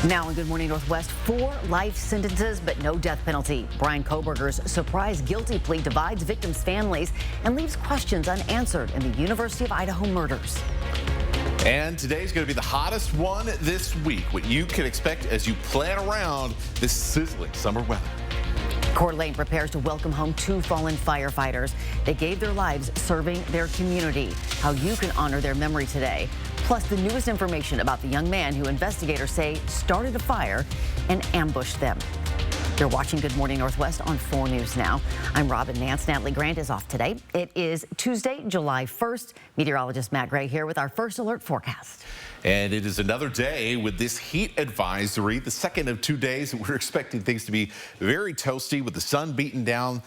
Now in Good Morning Northwest, 4 life sentences but no death penalty. Bryan Kohberger's surprise guilty plea divides victims' families and leaves questions unanswered in the University of Idaho murders. And today's going to be the hottest one this week. What you can expect as you plan around this sizzling summer weather. Coeur d'Alene prepares to welcome home 2 fallen firefighters. They gave their lives serving their community. How you can honor their memory today. Plus the newest information about the young man who investigators say started a fire and ambushed them. You're watching Good Morning Northwest on 4 News Now. I'm Robin Nance. Natalie Grant is off today. It is Tuesday, July 1st. Meteorologist Matt Gray here with our first alert forecast. And it is another day with this heat advisory, the second of 2 days. We're expecting things to be very toasty with the sun beating down.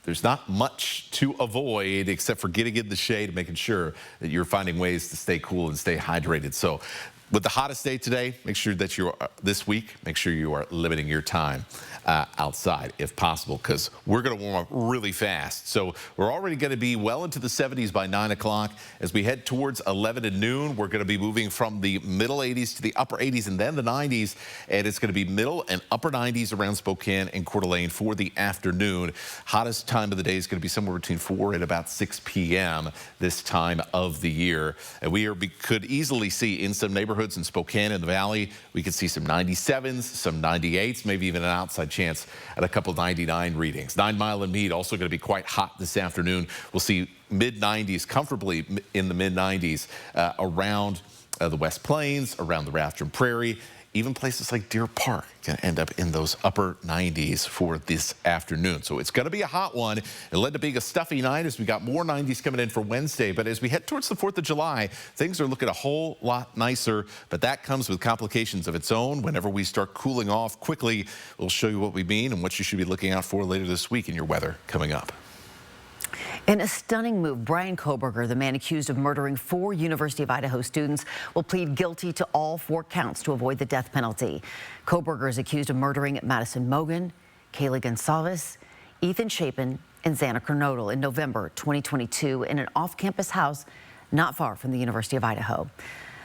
There's not much to avoid except for getting in the shade and making sure that you're finding ways to stay cool and stay hydrated. So with the hottest day today, make sure that you are this week, make sure you are limiting your time outside if possible, because we're going to warm up really fast. So we're already going to be well into the 70s by 9 o'clock. As we head towards 11 to noon, we're going to be moving from the middle 80s to the upper 80s and then the 90s. And it's going to be middle and upper 90s around Spokane and Coeur d'Alene for the afternoon. Hottest time of the day is going to be somewhere between 4 and about 6 p.m. this time of the year. And we could easily see in some neighborhoods in Spokane and the Valley, we could see some 97s, some 98s, maybe even an outside chance at a couple 99 readings. 9 Mile and Meade also going to be quite hot this afternoon. We'll see mid-90s, comfortably in the mid-90s around the West Plains, around the Rathdrum Prairie. Even places like Deer Park can end up in those upper 90s for this afternoon. So it's going to be a hot one. It led to being a stuffy night as we got more 90s coming in for Wednesday. But as we head towards the 4th of July, things are looking a whole lot nicer. But that comes with complications of its own. Whenever we start cooling off quickly, we'll show you what we mean and what you should be looking out for later this week in your weather coming up. In a stunning move, Bryan Kohberger, the man accused of murdering 4 University of Idaho students, will plead guilty to all 4 counts to avoid the death penalty. Kohberger is accused of murdering Madison Mogen, Kaylee Goncalves, Ethan Chapin, and Xana Kernodle in November 2022 in an off-campus house not far from the University of Idaho.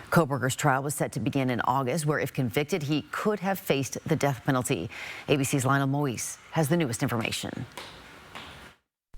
Kohberger's trial was set to begin in August, where if convicted, he could have faced the death penalty. ABC's Lionel Moise has the newest information.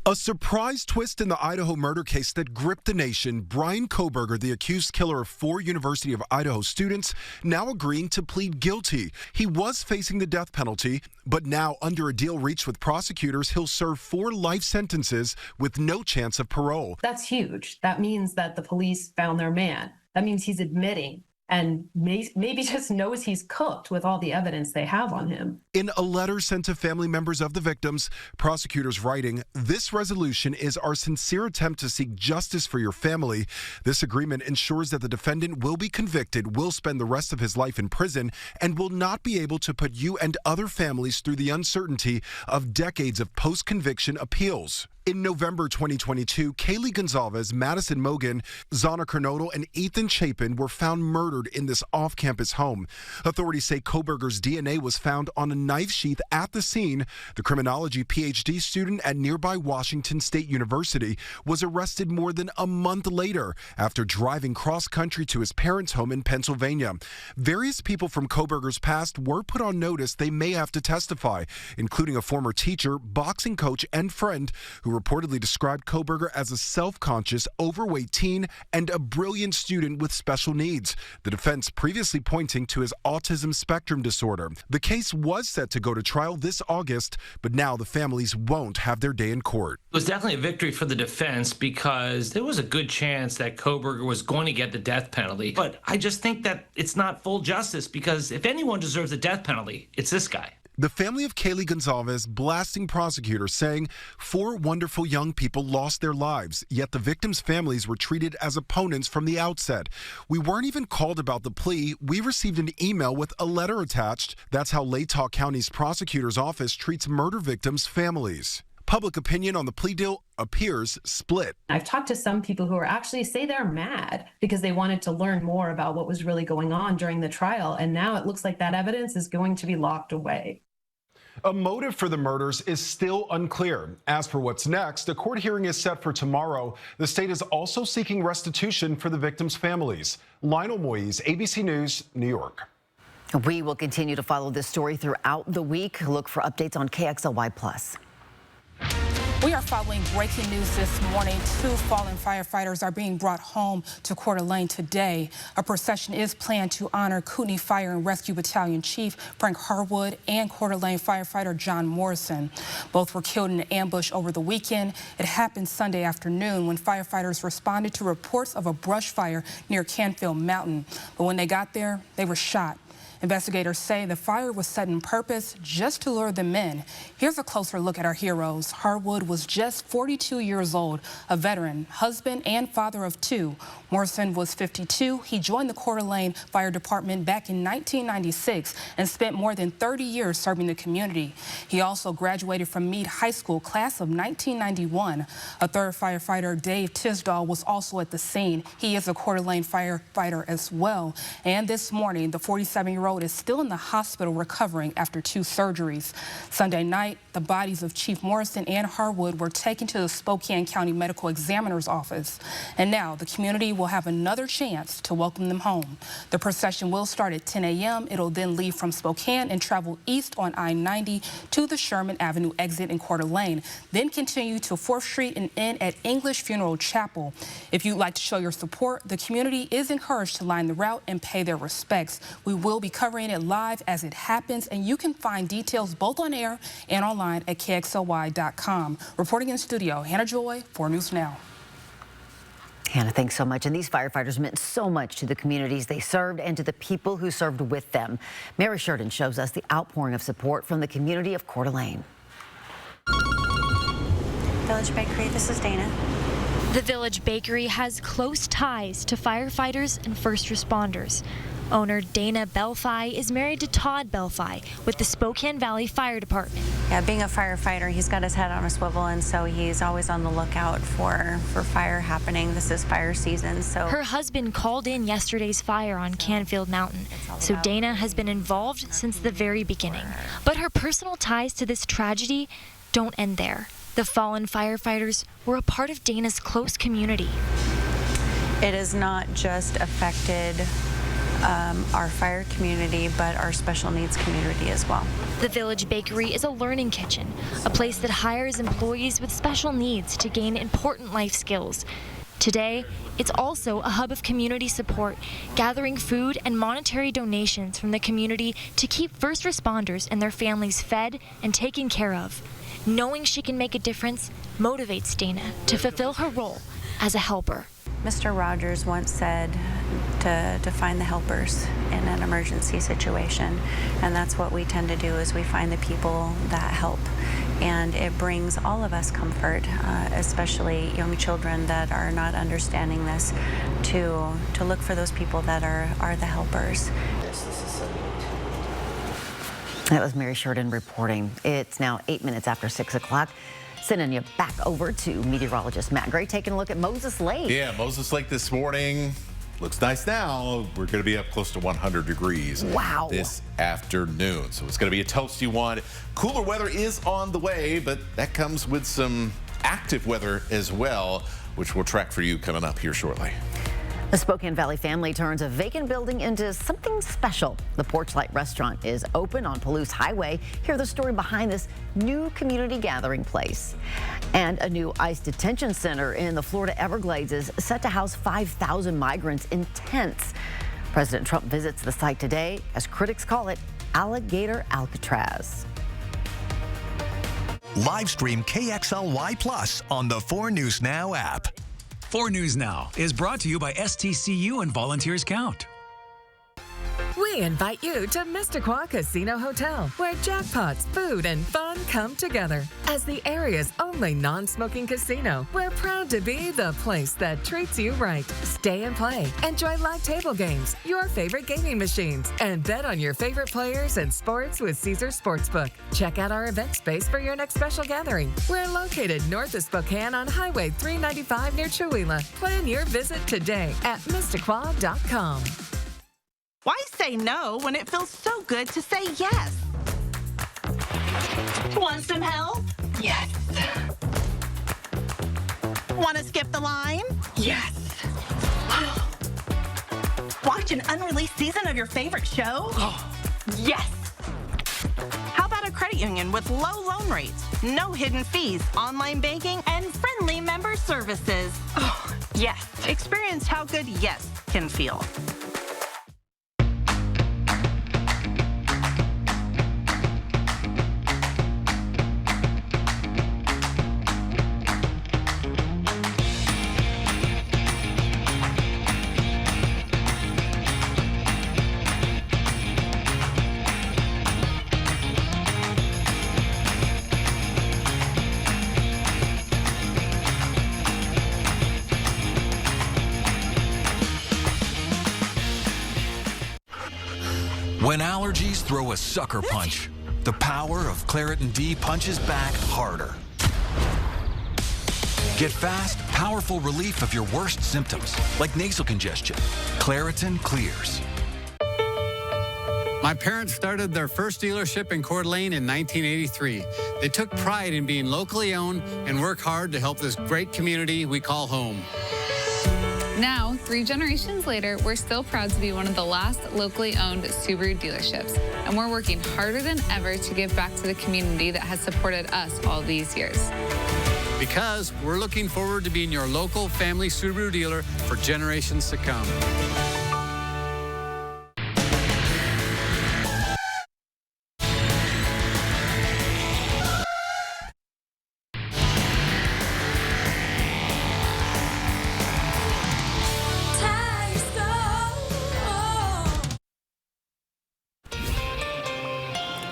A surprise twist in the Idaho murder case that gripped the nation. Bryan Kohberger, the accused killer of 4 University of Idaho students, now agreeing to plead guilty. He was facing the death penalty, but now under a deal reached with prosecutors, he'll serve 4 life sentences with no chance of parole. That's huge. That means that the police found their man. That means he's admitting and maybe just knows he's cooked with all the evidence they have on him. In a letter sent to family members of the victims, prosecutors writing, "This resolution is our sincere attempt to seek justice for your family. This agreement ensures that the defendant will be convicted, will spend the rest of his life in prison, and will not be able to put you and other families through the uncertainty of decades of post-conviction appeals." In November 2022, Kaylee Goncalves, Madison Mogen, Xana Kernodle, and Ethan Chapin were found murdered in this off-campus home. Authorities say Kohberger's DNA was found on a knife sheath at the scene. The criminology PhD student at nearby Washington State University was arrested more than a month later after driving cross-country to his parents' home in Pennsylvania. Various people from Kohberger's past were put on notice they may have to testify, including a former teacher, boxing coach, and friend who reportedly described Kohberger as a self-conscious, overweight teen and a brilliant student with special needs. The defense previously pointing to his autism spectrum disorder. The case was set to go to trial this August, but now the families won't have their day in court. It was definitely a victory for the defense because there was a good chance that Kohberger was going to get the death penalty. But I just think that it's not full justice because if anyone deserves the death penalty, it's this guy. The family of Kaylee Goncalves blasting prosecutors, saying 4 wonderful young people lost their lives, yet the victims' families were treated as opponents from the outset. We weren't even called about the plea. We received an email with a letter attached. That's how Latah County's prosecutor's office treats murder victims' families. Public opinion on the plea deal appears split. I've talked to some people who are actually say they're mad because they wanted to learn more about what was really going on during the trial. And now it looks like that evidence is going to be locked away. A motive for the murders is still unclear. As for what's next, a court hearing is set for tomorrow. The state is also seeking restitution for the victims' families. Lionel Moise, ABC News, New York. We will continue to follow this story throughout the week. Look for updates on KXLY+. We are following breaking news this morning. 2 fallen firefighters are being brought home to Coeur d'Alene today. A procession is planned to honor Kootenai Fire and Rescue Battalion Chief Frank Harwood and Coeur d'Alene firefighter John Morrison. Both were killed in an ambush over the weekend. It happened Sunday afternoon when firefighters responded to reports of a brush fire near Canfield Mountain. But when they got there, they were shot. Investigators say the fire was set on purpose just to lure them in. Here's a closer look at our heroes. Harwood was just 42 years old, a veteran, husband and father of 2. Morrison was 52. He joined the Coeur d'Alene Fire Department back in 1996 and spent more than 30 years serving the community. He also graduated from Meade High School, class of 1991. A third firefighter, Dave Tisdall, was also at the scene. He is a Coeur d'Alene firefighter as well. And this morning, the 47-year-old is still in the hospital recovering after 2 surgeries. Sunday night, the bodies of Chief Morrison and Harwood were taken to the Spokane County Medical Examiner's office. And now the community will have another chance to welcome them home. The procession will start at 10 a.m. It'll then leave from Spokane and travel east on I-90 to the Sherman Avenue exit in Coeur d'Alene, then continue to 4th Street and end at English Funeral Chapel. If you'd like to show your support, the community is encouraged to line the route and pay their respects. We will be covering it live as it happens, and you can find details both on air and online at KXLY.com. Reporting in studio, Hannah Joy, 4 News Now. Hannah, thanks so much. And these firefighters meant so much to the communities they served and to the people who served with them. Mary Sheridan shows us the outpouring of support from the community of Coeur d'Alene. Village Bakery, this is Dana. The Village Bakery has close ties to firefighters and first responders. Owner Dana Belfi is married to Todd Belfi with the Spokane Valley Fire Department. Yeah, being a firefighter, he's got his head on a swivel, and so he's always on the lookout for fire happening. This is fire season, so. Her husband called in yesterday's fire on Canfield Mountain, so Dana has been involved since the very beginning. But her personal ties to this tragedy don't end there. The fallen firefighters were a part of Dana's close community. It has not just affected our fire community, but our special needs community as well. The Village Bakery is a learning kitchen, a place that hires employees with special needs to gain important life skills. Today, it's also a hub of community support, gathering food and monetary donations from the community to keep first responders and their families fed and taken care of. Knowing she can make a difference motivates Dana to fulfill her role as a helper. Mr. Rogers once said to find the helpers in an emergency situation, and that's what we tend to do, is we find the people that help, and it brings all of us comfort, especially young children that are not understanding this, to look for those people that are the helpers. That was Mary Sheridan reporting. It's now 8 minutes after 6 o'clock. Sending you back over to meteorologist Matt Gray, taking a look at Moses Lake. Yeah, Moses Lake this morning. Looks nice now. We're going to be up close to 100 degrees this afternoon. So it's going to be a toasty one. Cooler weather is on the way, but that comes with some active weather as well, which we'll track for you coming up here shortly. The Spokane Valley family turns a vacant building into something special. The Porchlight Restaurant is open on Palouse Highway. Hear the story behind this new community gathering place. And a new ICE detention center in the Florida Everglades is set to house 5,000 migrants in tents. President Trump visits the site today, as critics call it Alligator Alcatraz. Live stream KXLY Plus on the 4 News Now app. 4 News Now is brought to you by STCU and Volunteers Count. We invite you to Mistaqua Casino Hotel, where jackpots, food, and fun come together. As the area's only non-smoking casino, we're proud to be the place that treats you right. Stay and play. Enjoy live table games, your favorite gaming machines, and bet on your favorite players and sports with Caesars Sportsbook. Check out our event space for your next special gathering. We're located north of Spokane on Highway 395 near Chewelah. Plan your visit today at Mistaqua.com. Why say no when it feels so good to say yes? Want some help? Yes. Want to skip the line? Yes. Want Watch an unreleased season of your favorite show? Oh, Yes! How about a credit union with low loan rates, no hidden fees, online banking, and friendly member services? Oh, yes. Experience how good yes can feel. When allergies throw a sucker punch, the power of Claritin D punches back harder. Get fast, powerful relief of your worst symptoms, like nasal congestion. Claritin clears. My parents started their first dealership in Coeur d'Alene in 1983. They took pride in being locally owned and work hard to help this great community we call home. Now, 3 generations later, we're still proud to be one of the last locally owned Subaru dealerships, and we're working harder than ever to give back to the community that has supported us all these years. Because we're looking forward to being your local family Subaru dealer for generations to come.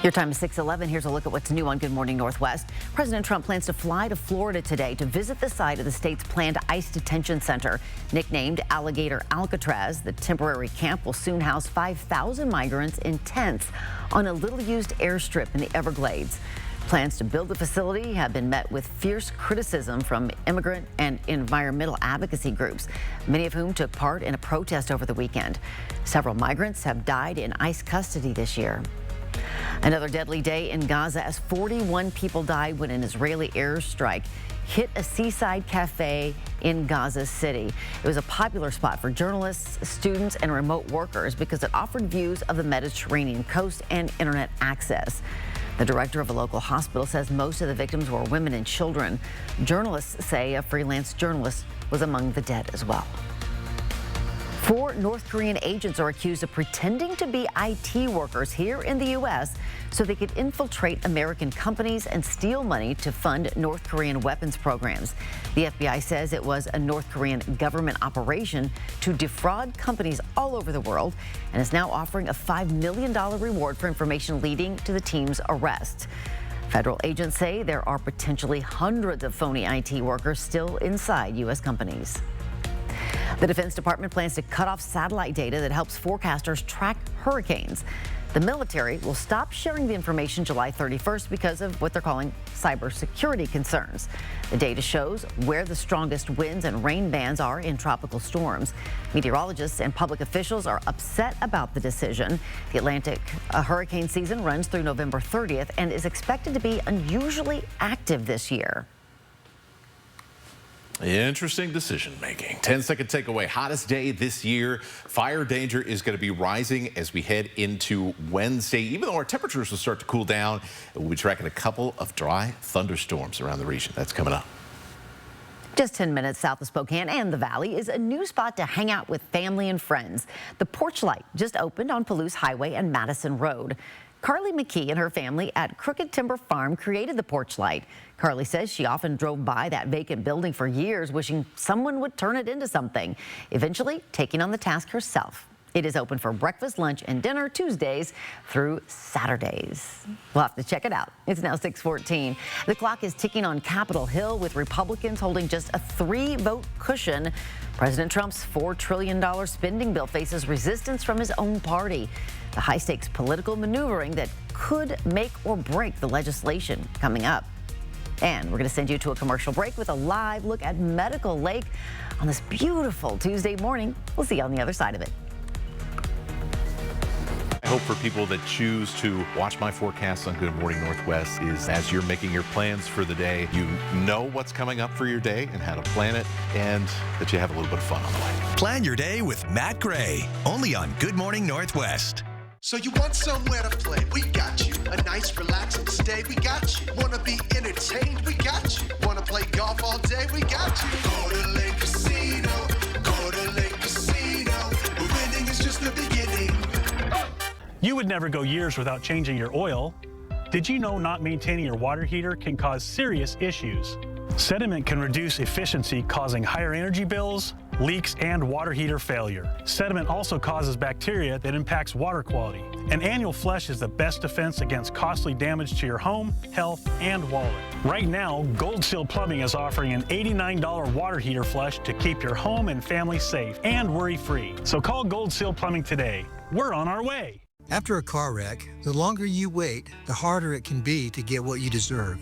Your time is 6:11. Here's a look at what's new on Good Morning Northwest. President Trump plans to fly to Florida today to visit the site of the state's planned ICE detention center. Nicknamed Alligator Alcatraz, the temporary camp will soon house 5,000 migrants in tents on a little-used airstrip in the Everglades. Plans to build the facility have been met with fierce criticism from immigrant and environmental advocacy groups, many of whom took part in a protest over the weekend. Several migrants have died in ICE custody this year. Another deadly day in Gaza as 41 people died when an Israeli airstrike hit a seaside cafe in Gaza City. It was a popular spot for journalists, students, and remote workers because it offered views of the Mediterranean coast and internet access. The director of a local hospital says most of the victims were women and children. Journalists say a freelance journalist was among the dead as well. 4 North Korean agents are accused of pretending to be IT workers here in the U.S. so they could infiltrate American companies and steal money to fund North Korean weapons programs. The FBI says it was a North Korean government operation to defraud companies all over the world and is now offering a $5 million reward for information leading to the team's arrest. Federal agents say there are potentially hundreds of phony IT workers still inside U.S. companies. The Defense Department plans to cut off satellite data that helps forecasters track hurricanes. The military will stop sharing the information July 31st because of what they're calling cybersecurity concerns. The data shows where the strongest winds and rain bands are in tropical storms. Meteorologists and public officials are upset about the decision. The Atlantic hurricane season runs through November 30th and is expected to be unusually active this year. Interesting decision making. 10-second takeaway. Hottest day this year. Fire danger is going to be rising as we head into Wednesday. Even though our temperatures will start to cool down, we'll be tracking a couple of dry thunderstorms around the region. That's coming up. Just 10 minutes south of Spokane and the Valley is a new spot to hang out with family and friends. The Porch Light just opened on Palouse Highway and Madison Road. Carly McKee and her family at Crooked Timber Farm created the Porch Light. Carly says she often drove by that vacant building for years, wishing someone would turn it into something, eventually taking on the task herself. It is open for breakfast, lunch, and dinner Tuesdays through Saturdays. We'll have to check it out. It's now 6:14. The clock is ticking on Capitol Hill with Republicans holding just a 3-vote cushion. President Trump's $4 trillion spending bill faces resistance from his own party. The high-stakes political maneuvering that could make or break the legislation coming up. And we're going to send you to a commercial break with a live look at Medical Lake on this beautiful Tuesday morning. We'll see you on the other side of it. hope for people that choose to watch my forecast on Good Morning Northwest is as you're making your plans for the day, you know what's coming up for your day and how to plan it, and that you have a little bit of fun on the way. Plan your day with Matt Gray, only on Good Morning Northwest. So you want somewhere to play? We got you. A nice relaxing stay? We got you. Wanna be entertained? We got you. Wanna play golf all day? We got you. Go to Lake Casino. Go to Lake Casino. Winning is just the beginning. You would never go years without changing your oil. Did you know not maintaining your water heater can cause serious issues? Sediment can reduce efficiency, causing higher energy bills, leaks, and water heater failure. Sediment also causes bacteria that impacts water quality. And annual flush is the best defense against costly damage to your home, health, and wallet. Right now, Gold Seal Plumbing is offering an $89 water heater flush to keep your home and family safe and worry-free. So call Gold Seal Plumbing today. We're on our way. After a car wreck, the longer you wait, the harder it can be to get what you deserve.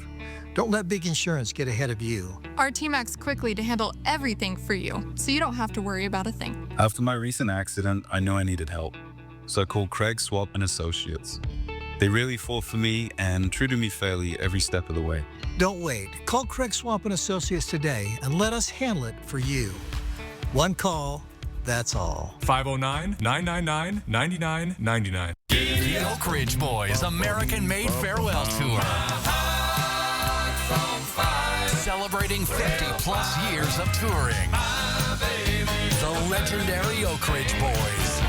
Don't let big insurance get ahead of you. Our team acts quickly to handle everything for you, so you don't have to worry about a thing. After my recent accident, I knew I needed help, so I called Craig Swap & Associates. They really fought for me and treated me fairly every step of the way. Don't wait. Call Craig Swap & Associates today and let us handle it for you. One call, that's all. 509-999-9999. The Oak Ridge Boys American-Made Farewell Tour. Celebrating 50-plus years of touring. The legendary Oak Ridge Boys.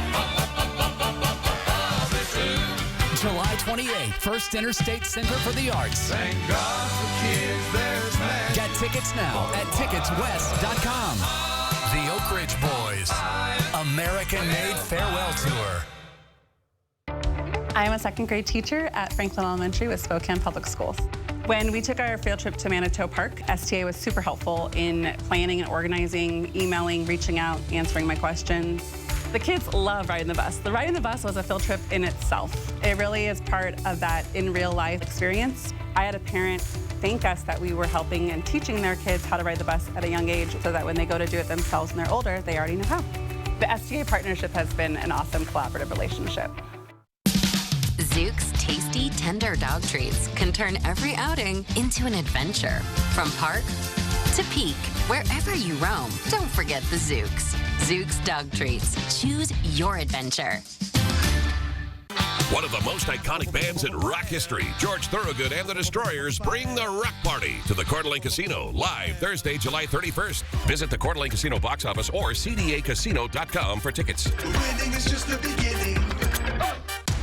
July 28th, First Interstate Center for the Arts. Thank God for kids, there's magic. Get tickets now at ticketswest.com. The Oak Ridge Boys American-Made Farewell Tour. I am a second grade teacher at Franklin Elementary with Spokane Public Schools. When we took our field trip to Manitou Park, STA was super helpful in planning and organizing, emailing, reaching out, answering my questions. The kids love riding the bus. The riding the bus was a field trip in itself. It really is part of that in real life experience. I had a parent thank us that we were helping and teaching their kids how to ride the bus at a young age so that when they go to do it themselves and they're older, they already know how. The STA partnership has been an awesome collaborative relationship. Zook's tasty, tender dog treats can turn every outing into an adventure. From park to peak, wherever you roam, don't forget the Zooks. Zook's dog treats. Choose your adventure. One of the most iconic bands in rock history, George Thorogood and the Destroyers, bring the Rock Party to the Coeur d'Alene Casino live Thursday, July 31st. Visit the Coeur d'Alene Casino box office or cdacasino.com for tickets. Winning is just the beginning.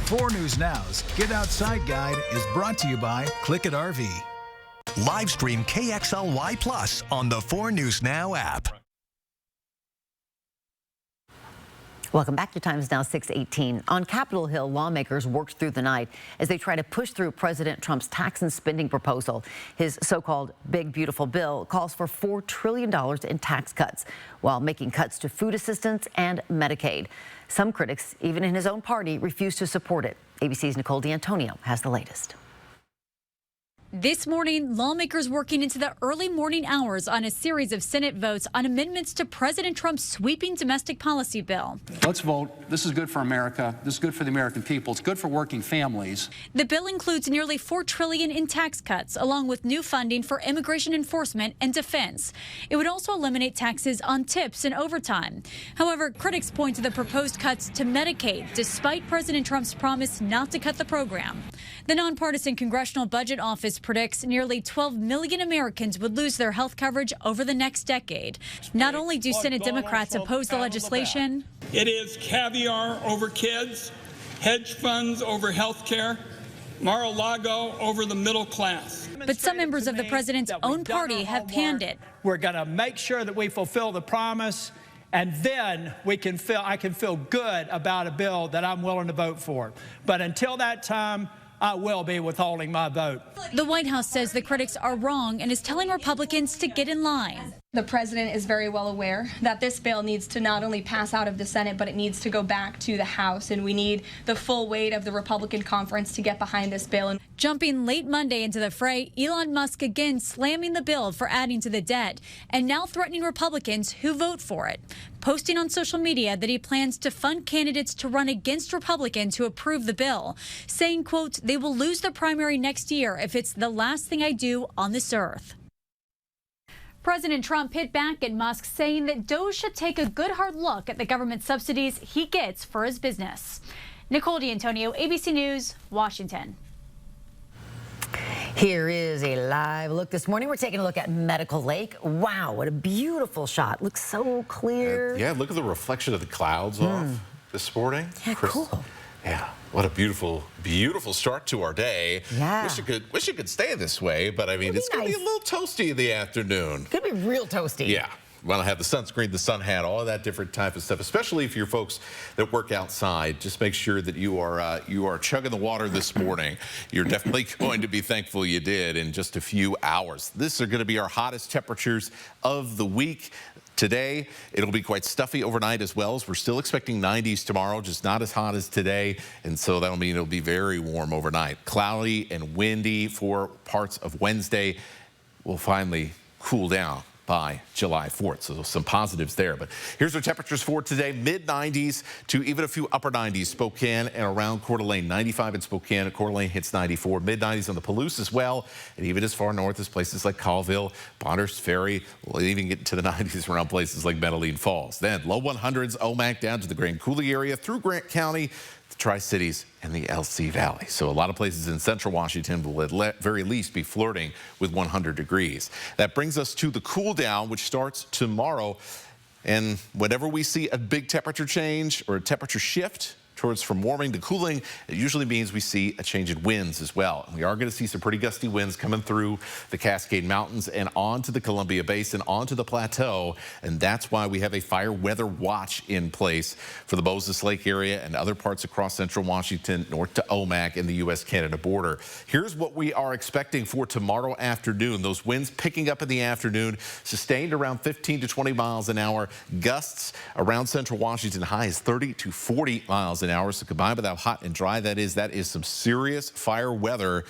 4 News Now's Get Outside Guide is brought to you by Click It RV. Live stream KXLY Plus on the 4 News Now app. Welcome back. Your time is now 6:18. On Capitol Hill, lawmakers worked through the night as they try to push through President Trump's tax and spending proposal. His so-called Big Beautiful Bill calls for $4 trillion in tax cuts, while making cuts to food assistance and Medicaid. Some critics, even in his own party, refuse to support it. ABC's Nicole D'Antonio has the latest. This morning, lawmakers working into the early morning hours on a series of Senate votes on amendments to President Trump's sweeping domestic policy bill. Let's vote. This is good for America. This is good for the American people. It's good for working families. The bill includes nearly $4 trillion in tax cuts, along with new funding for immigration enforcement and defense. It would also eliminate taxes on tips and overtime. However, critics point to the proposed cuts to Medicaid, despite President Trump's promise not to cut the program. The nonpartisan Congressional Budget Office predicts nearly 12 million Americans would lose their health coverage over the next decade. Not only do Senate Democrats oppose the legislation, it is caviar over kids, hedge funds over health care, Mar-a-Lago over the middle class. But some members of the president's own party have panned it. We're going to make sure that we fulfill the promise, and then I can feel good about a bill that I'm willing to vote for. But until that time, I will be withholding my vote. The White House says the critics are wrong and is telling Republicans to get in line. The president is very well aware that this bill needs to not only pass out of the Senate, but it needs to go back to the House, and we need the full weight of the Republican conference to get behind this bill. Jumping late Monday into the fray, Elon Musk again slamming the bill for adding to the debt, and now threatening Republicans who vote for it, posting on social media that he plans to fund candidates to run against Republicans who approve the bill, saying, quote, "They will lose the primary next year if it's the last thing I do on this earth." President Trump hit back at Musk, saying that DOGE should take a good hard look at the government subsidies he gets for his business. Nicole D'Antonio, ABC News, Washington. Here is a live look this morning. We're taking a look at Medical Lake. Wow, what a beautiful shot. Looks so clear. Yeah, look at the reflection of the clouds off this morning. Yeah, cool. Yeah, what a beautiful, beautiful start to our day. Yeah. Wish it could stay this way, but I mean, it's going to be a little toasty in the afternoon. Could be real toasty. Yeah. Want to have the sunscreen, the sun hat, all of that different type of stuff, especially if you're folks that work outside. Just make sure that you are chugging the water this morning. You're definitely going to be thankful you did in just a few hours. These are going to be our hottest temperatures of the week. Today, it'll be quite stuffy overnight as well, as we're still expecting 90s tomorrow, just not as hot as today, and so that'll mean it'll be very warm overnight. Cloudy and windy for parts of Wednesday. Will finally cool down by July 4th. So some positives there. But here's our temperatures for today. Mid-90s to even a few upper 90s. Spokane and around Coeur d'Alene. 95 in Spokane. Coeur d'Alene hits 94. Mid-90s on the Palouse as well. And even as far north as places like Colville, Bonners Ferry. We'll even get to the 90s around places like Medellin Falls. Then low 100s, Omak down to the Grand Coulee area through Grant County, the Tri-Cities, and the LC Valley. So a lot of places in central Washington will at very least be flirting with 100 degrees. That brings us to the cool down, which starts tomorrow. And whenever we see a big temperature change or a temperature shift towards from warming to cooling, it usually means we see a change in winds as well. And we are going to see some pretty gusty winds coming through the Cascade Mountains and onto the Columbia Basin, onto the plateau. And that's why we have a fire weather watch in place for the Moses Lake area and other parts across central Washington, north to Omak and the U.S.-Canada border. Here's what we are expecting for tomorrow afternoon. Those winds picking up in the afternoon, sustained around 15 to 20 miles an hour. Gusts around central Washington, high as 30 to 40 miles an hour. So combined with how hot and dry that is some serious fire weather.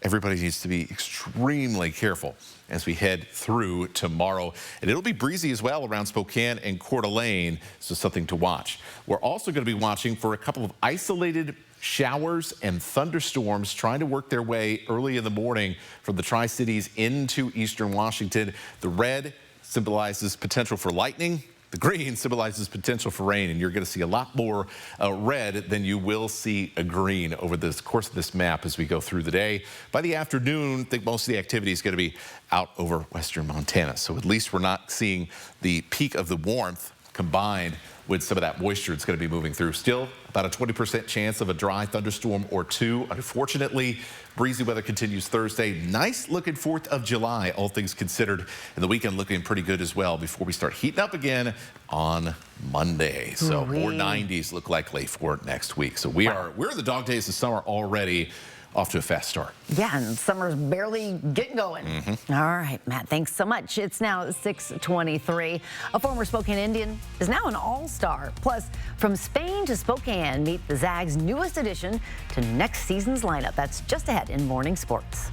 Everybody needs to be extremely careful as we head through tomorrow. And it'll be breezy as well around Spokane and Coeur d'Alene, so something to watch. We're also going to be watching for a couple of isolated showers and thunderstorms trying to work their way early in the morning from the Tri-Cities into eastern Washington. The red symbolizes potential for lightning. The green symbolizes potential for rain, and you're going to see a lot more red than you will see a green over the course of this map as we go through the day. By the afternoon, I think most of the activity is going to be out over western Montana. So at least we're not seeing the peak of the warmth combined with some of that moisture it's going to be moving through. Still about a 20% chance of a dry thunderstorm or two. Unfortunately, breezy weather continues Thursday. Nice looking 4th of July, all things considered, and the weekend looking pretty good as well before we start heating up again on Monday. So more 90s look likely for next week. So we're in the dog days of summer already. Off to a fast start. Yeah, and summer's barely getting going. All right, Matt, thanks so much. It's now 6:23. A former Spokane Indian is now an all-star. Plus, from Spain to Spokane, meet the Zags' newest addition to next season's lineup. That's just ahead in Morning Sports.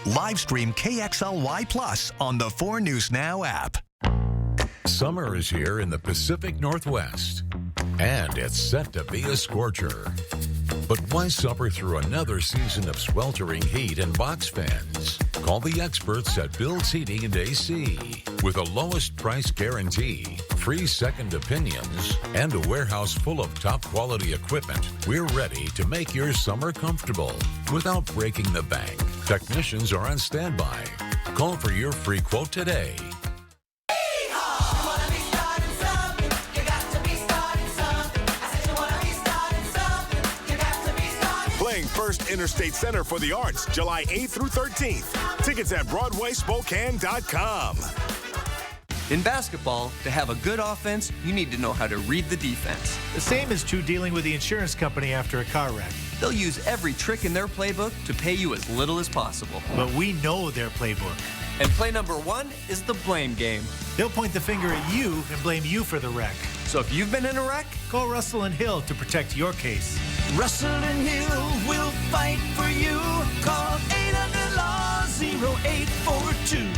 Live stream KXLY Plus on the 4 News Now app. Summer is here in the Pacific Northwest, and it's set to be a scorcher. But why suffer through another season of sweltering heat and box fans? Call the experts at Bill's Heating and AC. With a lowest price guarantee, free second opinions, and a warehouse full of top quality equipment, we're ready to make your summer comfortable without breaking the bank. Technicians are on standby. Call for your free quote today. First Interstate Center for the Arts, July 8th through 13th. Tickets at BroadwaySpokane.com. In basketball, to have a good offense, you need to know how to read the defense. The same is true dealing with the insurance company after a car wreck. They'll use every trick in their playbook to pay you as little as possible. But we know their playbook. And play number 1 is the blame game. They'll point the finger at you and blame you for the wreck. So if you've been in a wreck, call Russell and Hill to protect your case. Russell and Hill will fight for you. Call 800-LAW-0842.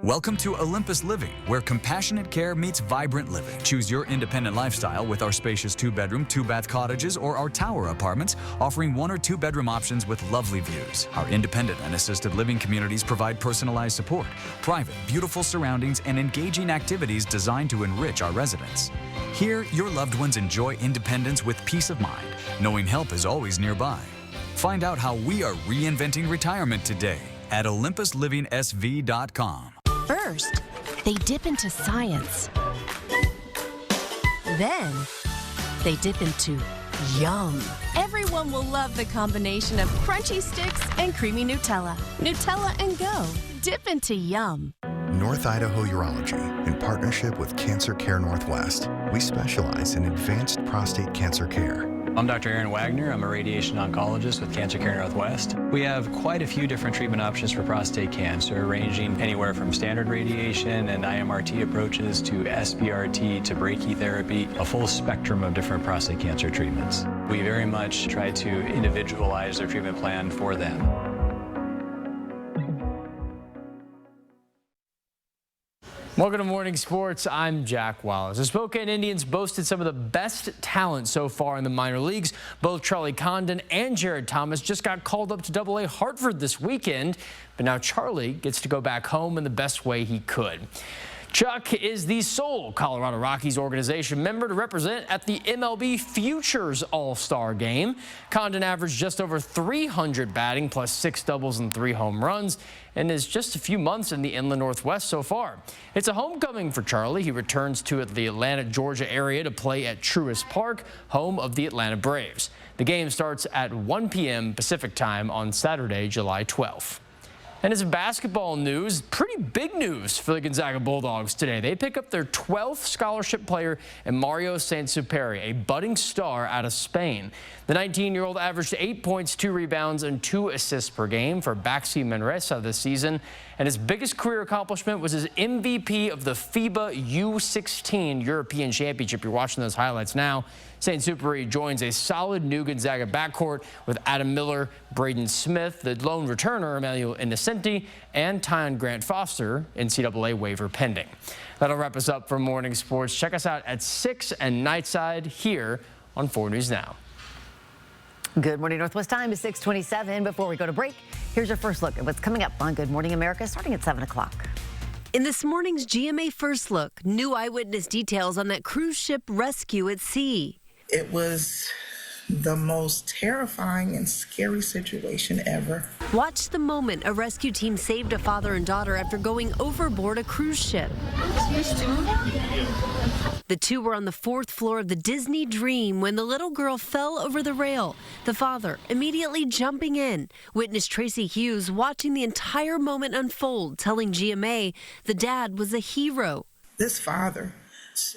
Welcome to Olympus Living, where compassionate care meets vibrant living. Choose your independent lifestyle with our spacious 2-bedroom, 2-bath cottages or our tower apartments, offering 1 or 2-bedroom options with lovely views. Our independent and assisted living communities provide personalized support, private, beautiful surroundings, and engaging activities designed to enrich our residents. Here, your loved ones enjoy independence with peace of mind, knowing help is always nearby. Find out how we are reinventing retirement today at OlympusLivingSV.com. First, they dip into science. Then, they dip into yum. Everyone will love the combination of crunchy sticks and creamy Nutella. Nutella and go. Dip into yum. North Idaho Urology, in partnership with Cancer Care Northwest. We specialize in advanced prostate cancer care. I'm Dr. Aaron Wagner. I'm a radiation oncologist with Cancer Care Northwest. We have quite a few different treatment options for prostate cancer, ranging anywhere from standard radiation and IMRT approaches to SBRT to brachytherapy, a full spectrum of different prostate cancer treatments. We very much try to individualize their treatment plan for them. Welcome to Morning Sports. I'm Jack Wallace. The Spokane Indians boasted some of the best talent so far in the minor leagues. Both Charlie Condon and Jared Thomas just got called up to AA Hartford this weekend, but now Charlie gets to go back home in the best way he could. Chuck is the sole Colorado Rockies organization member to represent at the MLB Futures All-Star Game. Condon averaged just over 300 batting plus 6 doubles and 3 home runs and is just a few months in the Inland Northwest so far. It's a homecoming for Charlie. He returns to the Atlanta, Georgia area to play at Truist Park, home of the Atlanta Braves. The game starts at 1 p.m. Pacific time on Saturday, July 12th. And as basketball news, pretty big news for the Gonzaga Bulldogs today. They pick up their 12th scholarship player in Mario Saint-Superi, a budding star out of Spain. The 19-year-old averaged 8 points, 2 rebounds, and 2 assists per game for Baxi Manresa this season. And his biggest career accomplishment was his MVP of the FIBA U16 European Championship. You're watching those highlights now. Saint-Superi joins a solid new Gonzaga backcourt with Adam Miller, Braden Smith, the lone returner Emmanuel Innocenti, and Tyon Grant Foster, NCAA waiver pending. That'll wrap us up for Morning Sports. Check us out at 6 and Nightside here on 4 News Now. Good morning, Northwest time is 6:27. Before we go to break, here's your first look at what's coming up on Good Morning America starting at 7 o'clock. In this morning's GMA First Look, new eyewitness details on that cruise ship rescue at sea. It was the most terrifying and scary situation ever. Watch the moment a rescue team saved a father and daughter after going overboard a cruise ship. The two were on the 4th floor of the Disney Dream when the little girl fell over the rail, the father immediately jumping in. Witness Tracy Hughes watching the entire moment unfold, telling GMA the dad was a hero. This father,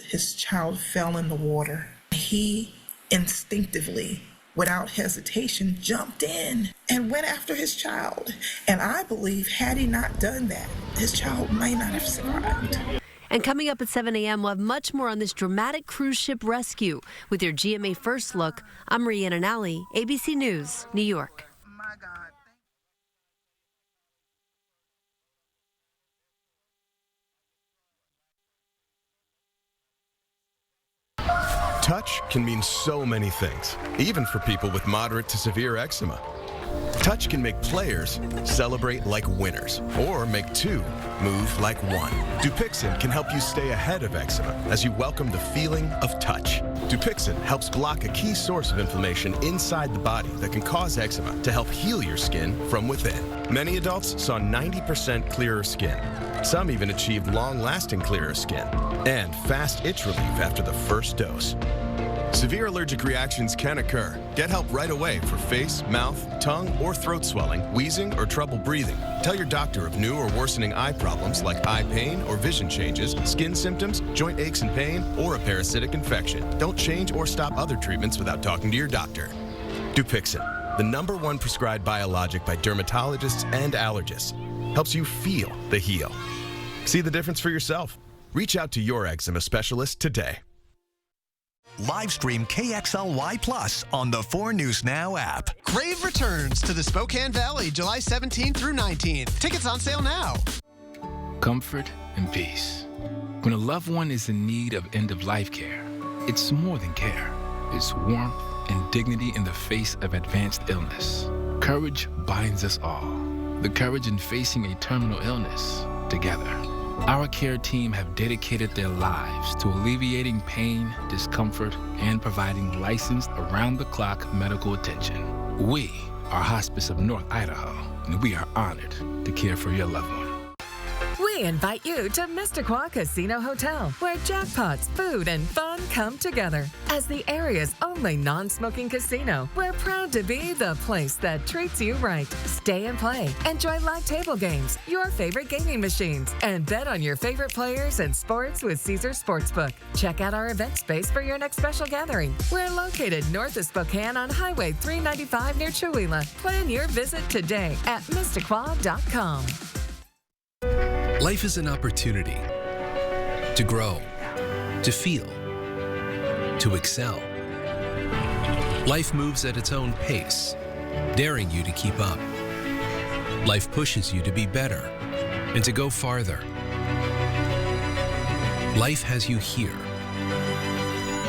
his child fell in the water. He instinctively, without hesitation, jumped in and went after his child. And I believe had he not done that, his child may not have survived. And coming up at 7 a.m., we'll have much more on this dramatic cruise ship rescue. With your GMA First Look, I'm Rhiannon Alley, ABC News, New York. Touch can mean so many things, even for people with moderate to severe eczema. Touch can make players celebrate like winners, or make 2 move like 1. Dupixent can help you stay ahead of eczema as you welcome the feeling of touch. Dupixent helps block a key source of inflammation inside the body that can cause eczema to help heal your skin from within. Many adults saw 90% clearer skin. Some even achieved long-lasting clearer skin and fast itch relief after the first dose. Severe allergic reactions can occur. Get help right away for face, mouth, tongue, or throat swelling, wheezing, or trouble breathing. Tell your doctor of new or worsening eye problems like eye pain or vision changes, skin symptoms, joint aches and pain, or a parasitic infection. Don't change or stop other treatments without talking to your doctor. Dupixent. the #1 prescribed biologic by dermatologists and allergists, helps you feel the heal. See the difference for yourself. Reach out to your eczema specialist today. Live stream KXLY Plus on the 4 News Now app. Crave returns to the Spokane Valley July 17th through 19th. Tickets on sale now. Comfort and peace. When a loved one is in need of end-of-life care, it's more than care. It's warmth and dignity in the face of advanced illness. Courage binds us all. The courage in facing a terminal illness together. Our care team have dedicated their lives to alleviating pain, discomfort, and providing licensed around-the-clock medical attention. We are Hospice of North Idaho, and we are honored to care for your loved one. We invite you to Mr. Casino Hotel, where jackpots, food, and fun come together. As the area's only non-smoking casino, we're proud to be the place that treats you right. Stay and play, enjoy live table games, your favorite gaming machines, and bet on your favorite players and sports with Caesars Sportsbook. Check out our event space for your next special gathering. We're located north of Spokane on Highway 395 near Chewelah. Plan your visit today at MrQuad.com. Life is an opportunity to grow, to feel, to excel. Life moves at its own pace, daring you to keep up. Life pushes you to be better and to go farther. Life has you here.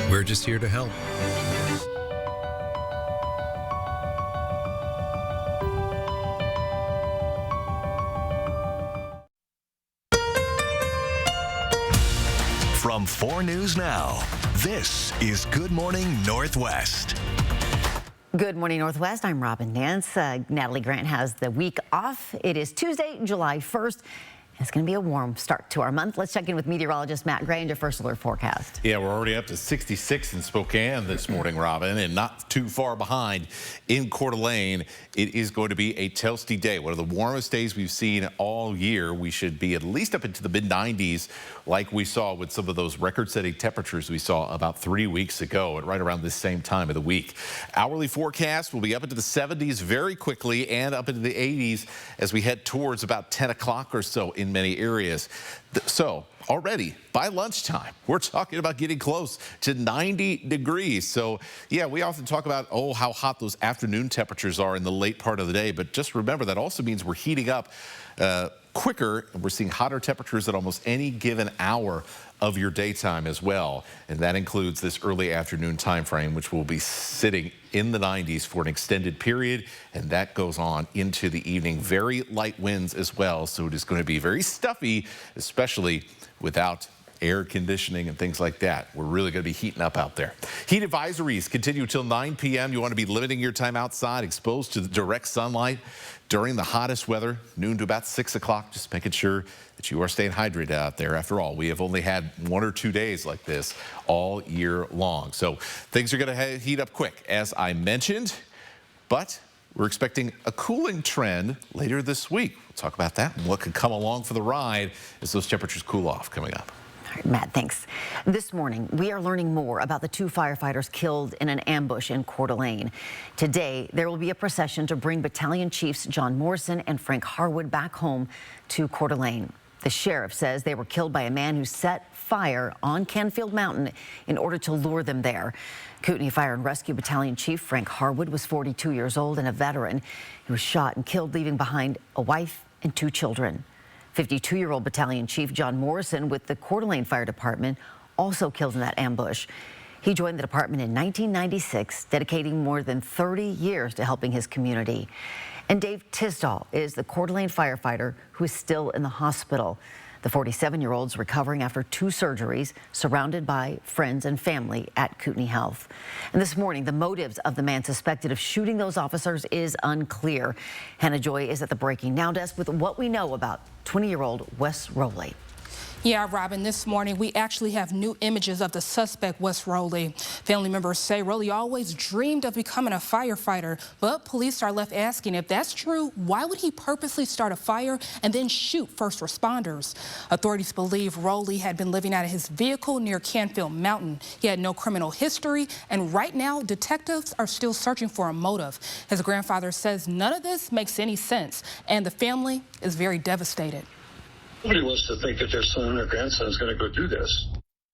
We're just here to help. From 4 News Now, this is Good Morning Northwest. Good morning, Northwest. I'm Robin Nance. Natalie Grant has the week off. It is Tuesday, July 1st. It's going to be a warm start to our month. Let's check in with meteorologist Matt Gray and your first alert forecast. Yeah, we're already up to 66 in Spokane this morning, Robin, and not too far behind in Coeur d'Alene. It is going to be a toasty day, one of the warmest days we've seen all year. We should be at least up into the mid-90s like we saw with some of those record-setting temperatures we saw about 3 weeks ago at right around this same time of the week. Hourly forecast will be up into the 70s very quickly and up into the 80s as we head towards about 10 o'clock or so in many areas. So already by lunchtime, we're talking about getting close to 90 degrees. So yeah, we often talk about, oh, how hot those afternoon temperatures are in the late part of the day. But just remember that also means we're heating up quicker, and we're seeing hotter temperatures at almost any given hour of your daytime as well. And that includes this early afternoon time frame, which will be sitting in the 90s for an extended period, and that goes on into the evening. Very light winds as well, so it is going to be very stuffy, especially without air conditioning and things like that. We're really going to be heating up out there. Heat advisories continue until 9 p.m. You want to be limiting your time outside, exposed to the direct sunlight during the hottest weather, noon to about 6 o'clock, just making sure that you are staying hydrated out there. After all, we have only had 1 or 2 days like this all year long. So things are going to heat up quick, as I mentioned, but we're expecting a cooling trend later this week. We'll talk about that and what could come along for the ride as those temperatures cool off coming up. Matt, thanks. This morning, we are learning more about the 2 firefighters killed in an ambush in Coeur d'Alene. Today, there will be a procession to bring Battalion Chiefs John Morrison and Frank Harwood back home to Coeur d'Alene. The sheriff says they were killed by a man who set fire on Canfield Mountain in order to lure them there. Kootenai Fire and Rescue Battalion Chief Frank Harwood was 42 years old and a veteran. He was shot and killed, leaving behind a wife and 2 children. 52-year-old Battalion Chief John Morrison with the Coeur d'Alene Fire Department also killed in that ambush. He joined the department in 1996, dedicating more than 30 years to helping his community. And Dave Tisdall is the Coeur d'Alene firefighter who is still in the hospital. The 47-year-old's recovering after 2 surgeries, surrounded by friends and family at Kootenai Health. And this morning, the motives of the man suspected of shooting those officers is unclear. Hannah Joy is at the Breaking Now desk with what we know about 20-year-old Wes Rowley. Yeah, Robin, this morning we actually have new images of the suspect, Wes Rowley. Family members say Rowley always dreamed of becoming a firefighter, but police are left asking if that's true, why would he purposely start a fire and then shoot first responders? Authorities believe Rowley had been living out of his vehicle near Canfield Mountain. He had no criminal history, and right now detectives are still searching for a motive. His grandfather says none of this makes any sense, and the family is very devastated. Nobody wants to think that their son or grandson is going to go do this.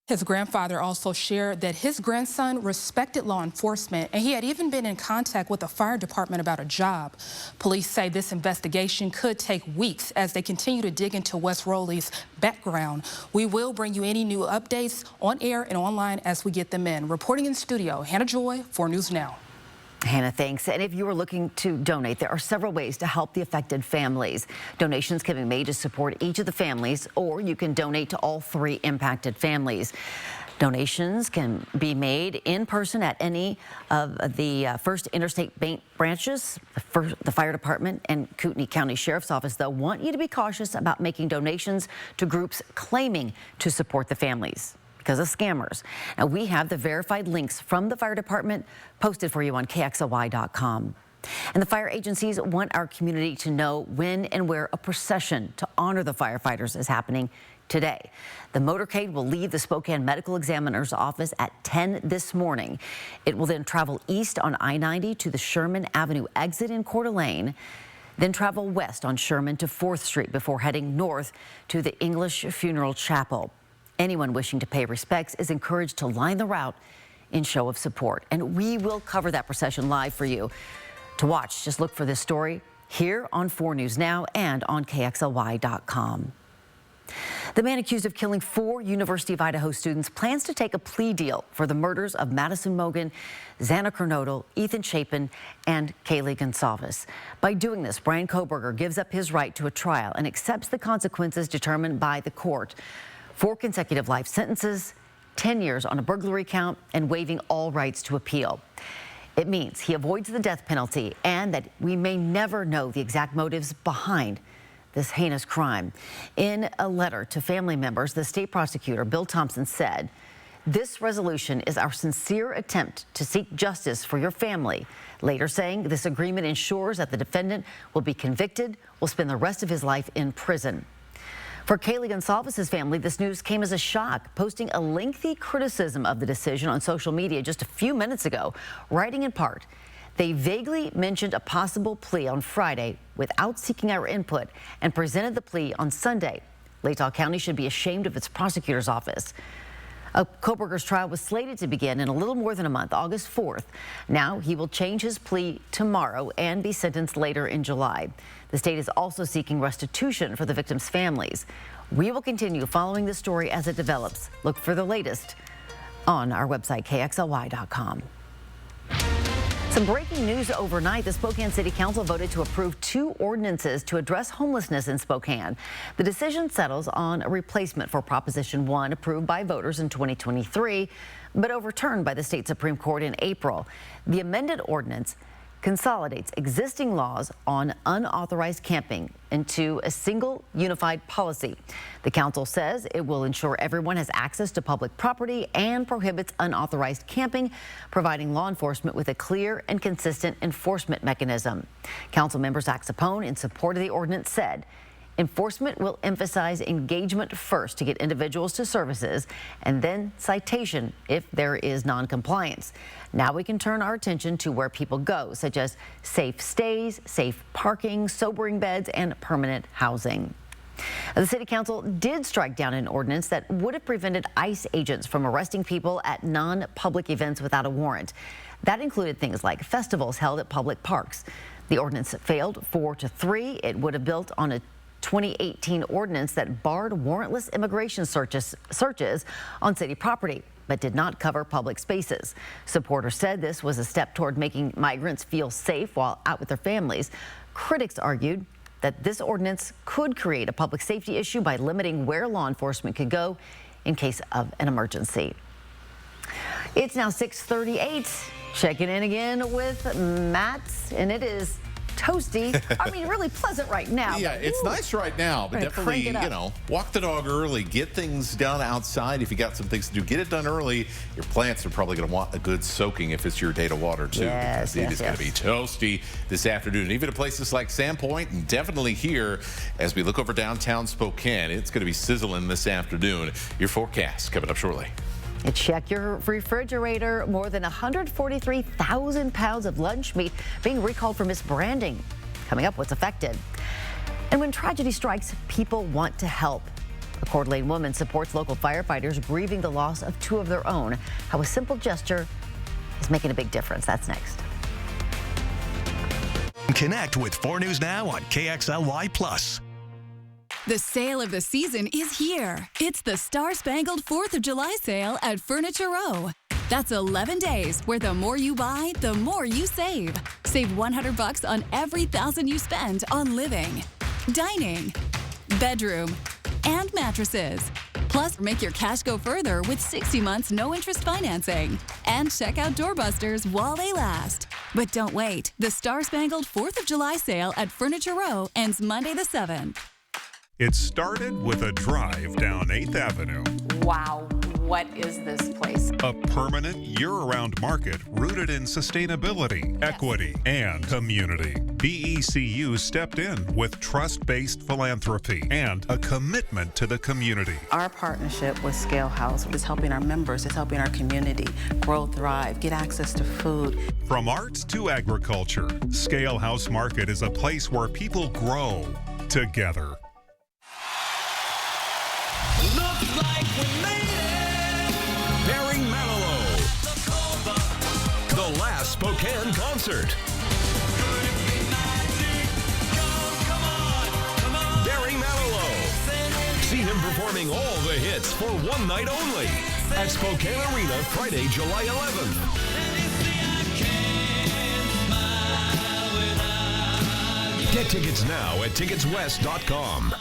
His grandfather also shared that his grandson respected law enforcement, and he had even been in contact with the fire department about a job. Police say this investigation could take weeks as they continue to dig into Wes Rowley's background. We will bring you any new updates on air and online as we get them in. Reporting in studio, Hannah Joy, 4 News Now. Hannah, thanks. And if you are looking to donate, there are several ways to help the affected families. Donations can be made to support each of the families, or you can donate to all 3 impacted families. Donations can be made in person at any of the First Interstate Bank branches. The fire department and Kootenai County Sheriff's Office, though, want you to be cautious about making donations to groups claiming to support the families because of scammers. Now, we have the verified links from the fire department posted for you on KXLY.com. And the fire agencies want our community to know when and where a procession to honor the firefighters is happening today. The motorcade will leave the Spokane Medical Examiner's office at 10 this morning. It will then travel east on I-90 to the Sherman Avenue exit in Coeur d'Alene, then travel west on Sherman to 4th Street before heading north to the English Funeral Chapel. Anyone wishing to pay respects is encouraged to line the route in show of support. And we will cover that procession live for you. To watch, just look for this story here on 4 News Now and on KXLY.com. The man accused of killing 4 University of Idaho students plans to take a plea deal for the murders of Madison Mogen, Xana Kernodle, Ethan Chapin, and Kaylee Gonsalves. By doing this, Brian Kohberger gives up his right to a trial and accepts the consequences determined by the court. 4 consecutive life sentences, 10 years on a burglary count, and waiving all rights to appeal. It means he avoids the death penalty and that we may never know the exact motives behind this heinous crime. In a letter to family members, the state prosecutor, Bill Thompson, said, "This resolution is our sincere attempt to seek justice for your family," later saying this agreement ensures that the defendant will be convicted, will spend the rest of his life in prison. For Kaylee Gonsalves' family, this news came as a shock, posting a lengthy criticism of the decision on social media just a few minutes ago, writing in part, "They vaguely mentioned a possible plea on Friday without seeking our input and presented the plea on Sunday. Latah County should be ashamed of its prosecutor's office." Kohberger's trial was slated to begin in a little more than a month, August 4th. Now he will change his plea tomorrow and be sentenced later in July. The state is also seeking restitution for the victims' families. We will continue following this story as it develops. Look for the latest on our website, KXLY.com. Some breaking news overnight. The Spokane City Council voted to approve 2 ordinances to address homelessness in Spokane. The decision settles on a replacement for Proposition 1 approved by voters in 2023, but overturned by the state Supreme Court in April. The amended ordinance consolidates existing laws on unauthorized camping into a single unified policy. The council says it will ensure everyone has access to public property and prohibits unauthorized camping, providing law enforcement with a clear and consistent enforcement mechanism. Council member Zach Sapone, in support of the ordinance, said enforcement will emphasize engagement first to get individuals to services and then citation if there is noncompliance. Now we can turn our attention to where people go, such as safe stays, safe parking, sobering beds, and permanent housing. The City Council did strike down an ordinance that would have prevented ICE agents from arresting people at non-public events without a warrant. That included things like festivals held at public parks. The ordinance failed 4-3. It would have built on a 2018 ordinance that barred warrantless immigration searches on city property, but did not cover public spaces. Supporters said this was a step toward making migrants feel safe while out with their families. Critics argued that this ordinance could create a public safety issue by limiting where law enforcement could go in case of an emergency. It's now 6:38. Checking in again with Matt, and it is toasty. I mean, really pleasant right now. Yeah, it's nice right now, but definitely, walk the dog early, get things done outside. If you got some things to do, get it done early. Your plants are probably going to want a good soaking if it's your day to water, too. Yes, because it is going to be toasty this afternoon. Even at places like Sandpoint and definitely here as we look over downtown Spokane, it's going to be sizzling this afternoon. Your forecast coming up shortly. Check your refrigerator. More than 143,000 pounds of lunch meat being recalled for misbranding. Coming up, what's affected? And when tragedy strikes, people want to help. A Coeur d'Alene woman supports local firefighters grieving the loss of two of their own. How a simple gesture is making a big difference. That's next. Connect with 4 News Now on KXLY+. The sale of the season is here. It's the Star-Spangled 4th of July sale at Furniture Row. That's 11 days where the more you buy, the more you save. Save $100 on every $1,000 you spend on living, dining, bedroom, and mattresses. Plus, make your cash go further with 60 months no-interest financing. And check out doorbusters while they last. But don't wait. The Star-Spangled 4th of July sale at Furniture Row ends Monday the 7th. It started with a drive down 8th Avenue. Wow, what is this place? A permanent year-round market rooted in sustainability, equity, and community. BECU stepped in with trust-based philanthropy and a commitment to the community. Our partnership with Scale House is helping our members, it's helping our community grow, thrive, get access to food. From arts to agriculture, Scale House Market is a place where people grow together. Looks like we made it. Barry Manilow. The last Spokane concert. Barry Manilow. See him performing all the hits for one night only at Spokane Arena Friday, July 11th. Get tickets now at ticketswest.com.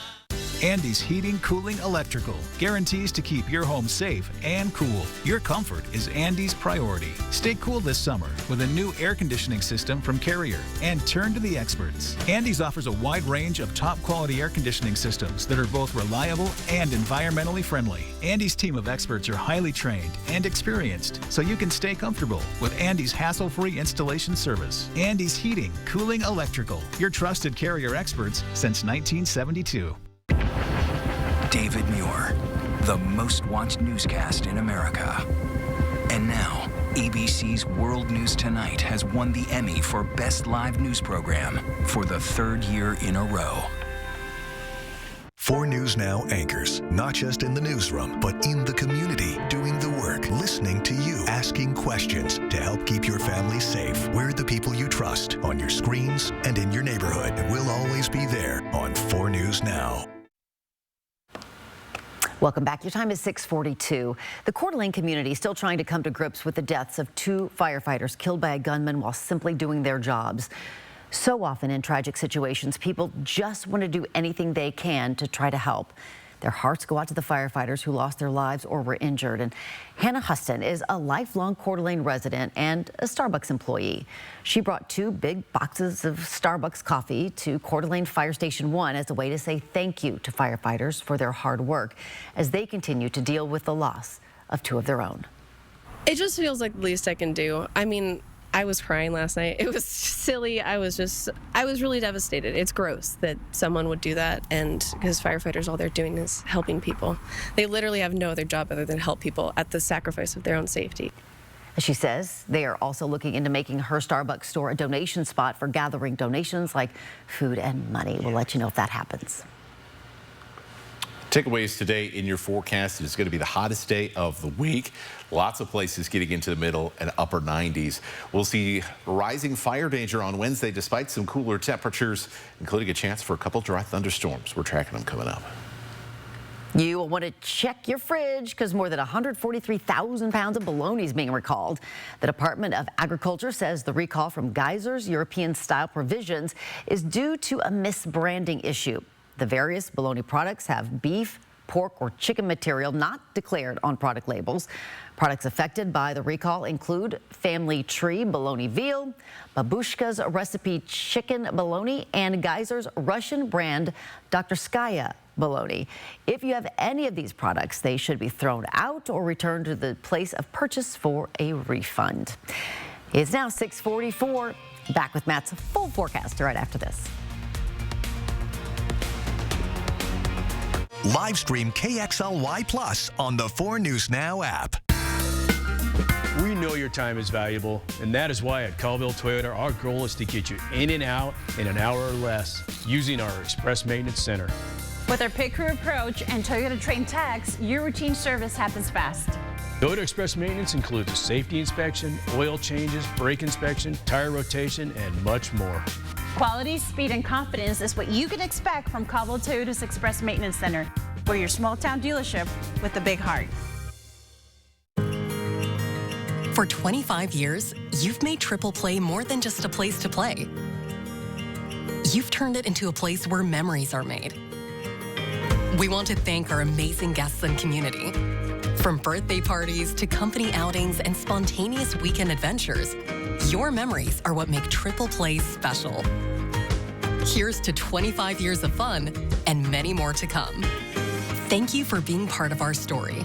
Andy's Heating, Cooling, Electrical guarantees to keep your home safe and cool. Your comfort is Andy's priority. Stay cool this summer with a new air conditioning system from Carrier and turn to the experts. Andy's offers a wide range of top quality air conditioning systems that are both reliable and environmentally friendly. Andy's team of experts are highly trained and experienced, so you can stay comfortable with Andy's hassle-free installation service. Andy's Heating, Cooling, Electrical, your trusted Carrier experts since 1972. David Muir, the most watched newscast in America. And now, ABC's World News Tonight has won the Emmy for Best Live News Program for the 3rd year in a row. 4 News Now anchors, not just in the newsroom, but in the community, doing the work, listening to you, asking questions to help keep your family safe. We're the people you trust on your screens and in your neighborhood. We'll always be there on 4 News Now. Welcome back. Your time is 6:42. The Coeur d'Alene community is still trying to come to grips with the deaths of 2 firefighters killed by a gunman while simply doing their jobs. So often in tragic situations, people just want to do anything they can to try to help. Their hearts go out to the firefighters who lost their lives or were injured. And Hannah Huston is a lifelong Coeur d'Alene resident and a Starbucks employee. She brought 2 big boxes of Starbucks coffee to Coeur d'Alene Fire Station 1 as a way to say thank you to firefighters for their hard work as they continue to deal with the loss of 2 of their own. It just feels like the least I can do. I mean, I was crying last night. It was silly. I was really devastated. It's gross that someone would do that, and because firefighters, all they're doing is helping people. They literally have no other job other than help people at the sacrifice of their own safety. As she says, they are also looking into making her Starbucks store a donation spot for gathering donations like food and money. We'll let you know if that happens. Takeaways today in your forecast. It's going to be the hottest day of the week. Lots of places getting into the middle and upper 90s. We'll see rising fire danger on Wednesday despite some cooler temperatures, including a chance for a couple dry thunderstorms. We're tracking them coming up. You will want to check your fridge because more than 143,000 pounds of bologna is being recalled. The Department of Agriculture says the recall from Geyser's European-style provisions is due to a misbranding issue. The various bologna products have beef, pork or chicken material not declared on product labels. Products affected by the recall include Family Tree bologna veal, Babushka's recipe chicken bologna, and Geyser's Russian brand Dr. Skaya bologna. If you have any of these products, they should be thrown out or returned to the place of purchase for a refund. It's now 6:44. Back with Matt's full forecast right after this. Live stream KXLY Plus on the 4 News Now app. We know your time is valuable, and that is why at Colville Toyota, our goal is to get you in and out in an hour or less using our Express Maintenance Center. With our pit crew approach and Toyota trained techs, your routine service happens fast. Toyota Express Maintenance includes a safety inspection, oil changes, brake inspection, tire rotation, and much more. Quality, speed, and confidence is what you can expect from Colville Toyota's Express Maintenance Center. We're your small town dealership with a big heart. For 25 years, you've made Triple Play more than just a place to play. You've turned it into a place where memories are made. We want to thank our amazing guests and community. From birthday parties to company outings and spontaneous weekend adventures, your memories are what make Triple Play special. Here's to 25 years of fun and many more to come. Thank you for being part of our story.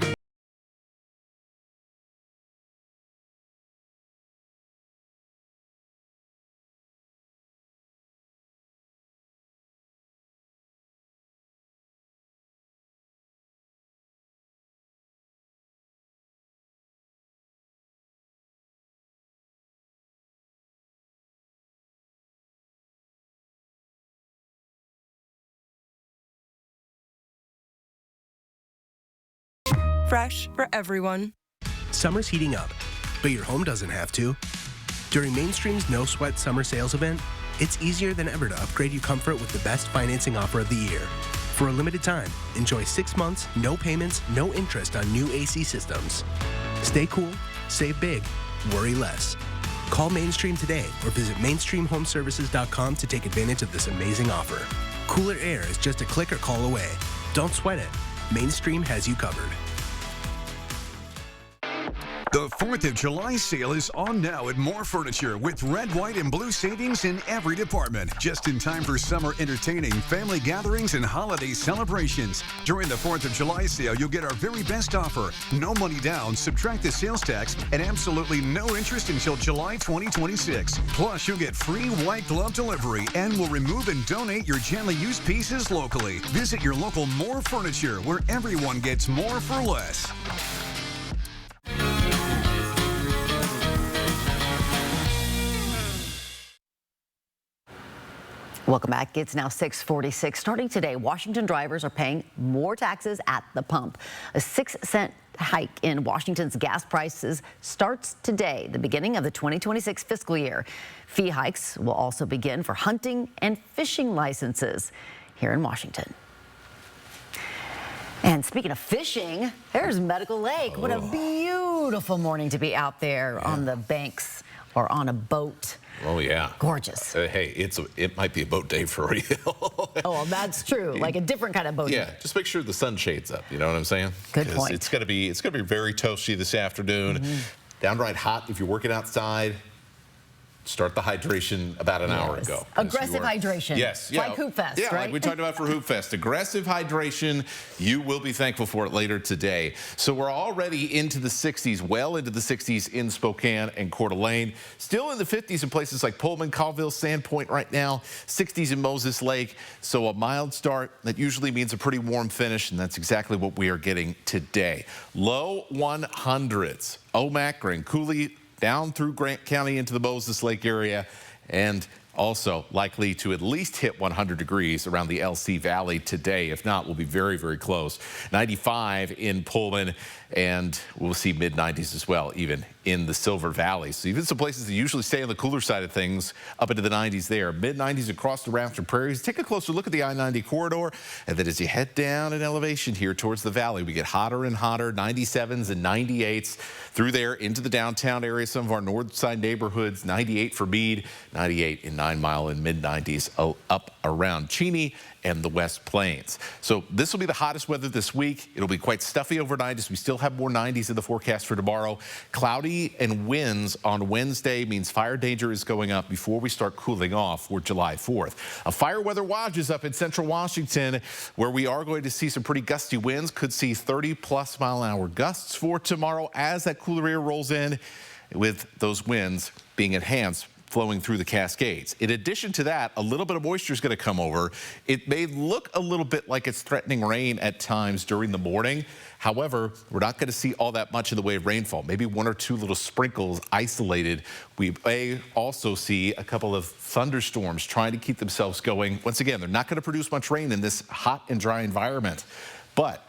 Fresh for everyone. Summer's heating up, but your home doesn't have to. During Mainstream's No Sweat Summer Sales event, it's easier than ever to upgrade your comfort with the best financing offer of the year. For a limited time, enjoy 6 months, no payments, no interest on new AC systems. Stay cool, save big, worry less. Call Mainstream today or visit mainstreamhomeservices.com to take advantage of this amazing offer. Cooler air is just a click or call away. Don't sweat it. Mainstream has you covered. The 4th of July sale is on now at More Furniture with red, white, and blue savings in every department. Just in time for summer entertaining, family gatherings, and holiday celebrations. During the 4th of July sale, you'll get our very best offer. No money down, subtract the sales tax, and absolutely no interest until July 2026. Plus, you'll get free white glove delivery and will remove and donate your gently used pieces locally. Visit your local More Furniture where everyone gets more for less. Welcome back. It's now 6:46. Starting today, Washington drivers are paying more taxes at the pump. A 6-cent hike in Washington's gas prices starts today, the beginning of the 2026 fiscal year. Fee hikes will also begin for hunting and fishing licenses here in Washington. And speaking of fishing, there's Medical Lake. What a beautiful morning to be out there on the banks or on a boat. Oh, yeah. Gorgeous. Hey, it might be a boat day for real. Oh, well, that's true. Like a different kind of boat. Yeah, just make sure the sun shades up. You know what I'm saying? Good point. It's gonna be very toasty this afternoon. Downright hot if you're working outside. Start the hydration about an hour ago. Aggressive hydration. Yes. Like Hoop Fest, yeah, right? like we talked about for Hoop Fest. Aggressive hydration. You will be thankful for it later today. So we're already into the 60s, well into the 60s in Spokane and Coeur d'Alene. Still in the 50s in places like Pullman, Colville, Sandpoint right now. 60s in Moses Lake. So a mild start. That usually means a pretty warm finish, and that's exactly what we are getting today. Low 100s. Omak, Grand Coulee, down through Grant County into the Moses Lake area, and also likely to at least hit 100 degrees around the LC Valley today. If not, we'll be very close. 95 in Pullman. And we'll see mid-90s as well, even in the Silver Valley. So even some places that usually stay on the cooler side of things, up into the 90s there. Mid-90s across the Rafter Prairies. Take a closer look at the I-90 corridor. And then as you head down in elevation here towards the valley, we get hotter and hotter, 97s and 98s through there into the downtown area. Some of our north side neighborhoods, 98 for Meade, 98 in 9 Mile, and mid-90s up around Cheney and the West Plains. So this will be the hottest weather this week. It'll be quite stuffy overnight as we still have more 90s in the forecast for tomorrow. Cloudy and winds on Wednesday means fire danger is going up before we start cooling off for July 4th. A fire weather watch is up in central Washington, where we are going to see some pretty gusty winds. Could see 30+ mile-an-hour gusts for tomorrow as that cooler air rolls in, with those winds being enhanced flowing through the Cascades. In addition to that, a little bit of moisture is going to come over. It may look a little bit like it's threatening rain at times during the morning. However, we're not going to see all that much in the way of rainfall. Maybe 1 or 2 little sprinkles isolated. We may also see a couple of thunderstorms trying to keep themselves going. Once again, they're not going to produce much rain in this hot and dry environment. But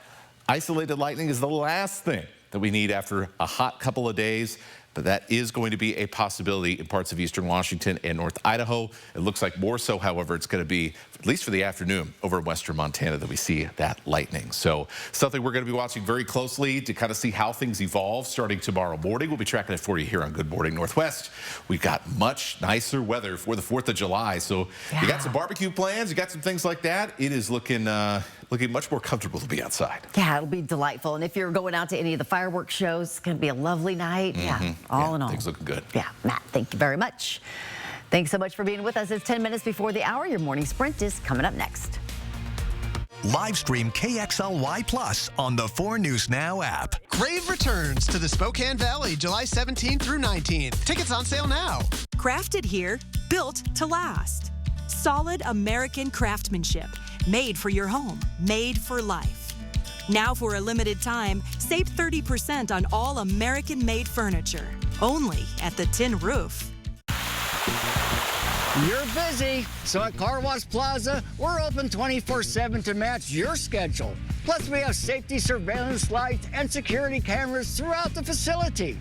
isolated lightning is the last thing that we need after a hot couple of days. But that is going to be a possibility in parts of eastern Washington and North Idaho. It looks like more so, however, it's going to be, at least for the afternoon, over in western Montana that we see that lightning. So something we're going to be watching very closely to kind of see how things evolve starting tomorrow morning. We'll be tracking it for you here on Good Morning Northwest. We've got much nicer weather for the 4th of July. So you got some barbecue plans, you got some things like that. It is looking much more comfortable to be outside. Yeah, it'll be delightful. And if you're going out to any of the fireworks shows, it's going to be a lovely night. Yeah, all in all. Things looking good. Yeah, Matt, thank you very much. Thanks so much for being with us. It's 10 minutes before the hour. Your morning sprint is coming up next. Live stream KXLY Plus on the 4 News Now app. Crave returns to the Spokane Valley July 17th through 19th. Tickets on sale now. Crafted here, built to last. Solid American craftsmanship. Made for your home, made for life. Now for a limited time, save 30% on all American-made furniture. Only at the Tin Roof. You're busy, so at Car Wash Plaza, we're open 24/7 to match your schedule. Plus, we have safety surveillance lights and security cameras throughout the facility.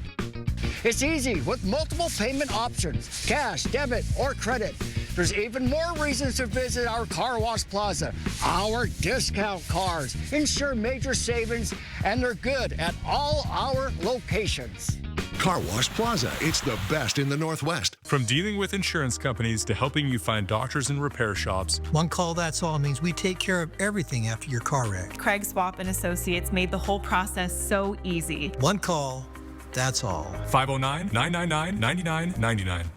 It's easy with multiple payment options, cash, debit, or credit. There's even more reasons to visit our Car Wash Plaza. Our discount cars ensure major savings, and they're good at all our locations. Car Wash Plaza, it's the best in the Northwest. From dealing with insurance companies to helping you find doctors and repair shops. One call, that's all means we take care of everything after your car wreck. Craig Swap and Associates made the whole process so easy. One call, that's all. 509-999-9999.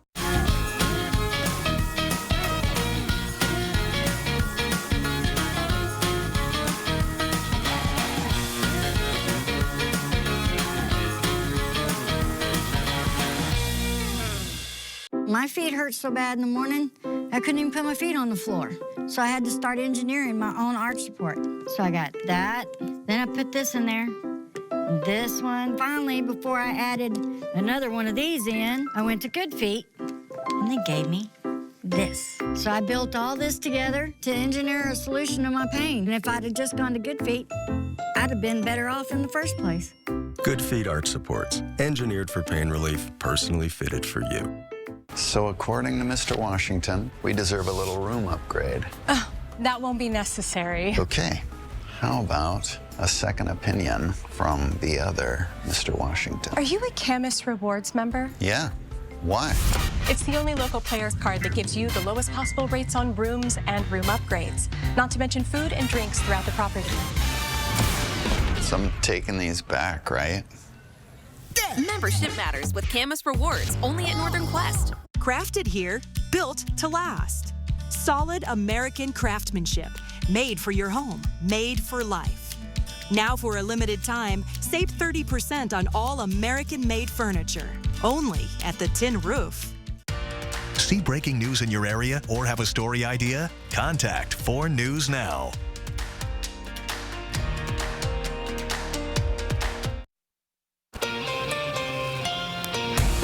My feet hurt so bad in the morning, I couldn't even put my feet on the floor. So I had to start engineering my own arch support. So I got that, then I put this in there, this one. Finally, before I added another one of these in, I went to Good Feet, and they gave me this. So I built all this together to engineer a solution to my pain. And if I'd have just gone to Good Feet, I'd have been better off in the first place. Good Feet Arch Supports, engineered for pain relief, personally fitted for you. So according to Mr. Washington, we deserve a little room upgrade. Oh, that won't be necessary. Okay, how about a second opinion from the other Mr. Washington? Are you a Camus Rewards member? Yeah, why? It's the only local players card that gives you the lowest possible rates on rooms and room upgrades, not to mention food and drinks throughout the property. So I'm taking these back, right? Membership matters with Camus Rewards, only at Northern Quest. Crafted here, built to last. Solid American craftsmanship. Made for your home, made for life. Now for a limited time, save 30% on all American-made furniture. Only at the Tin Roof. See breaking news in your area or have a story idea? Contact 4 News Now.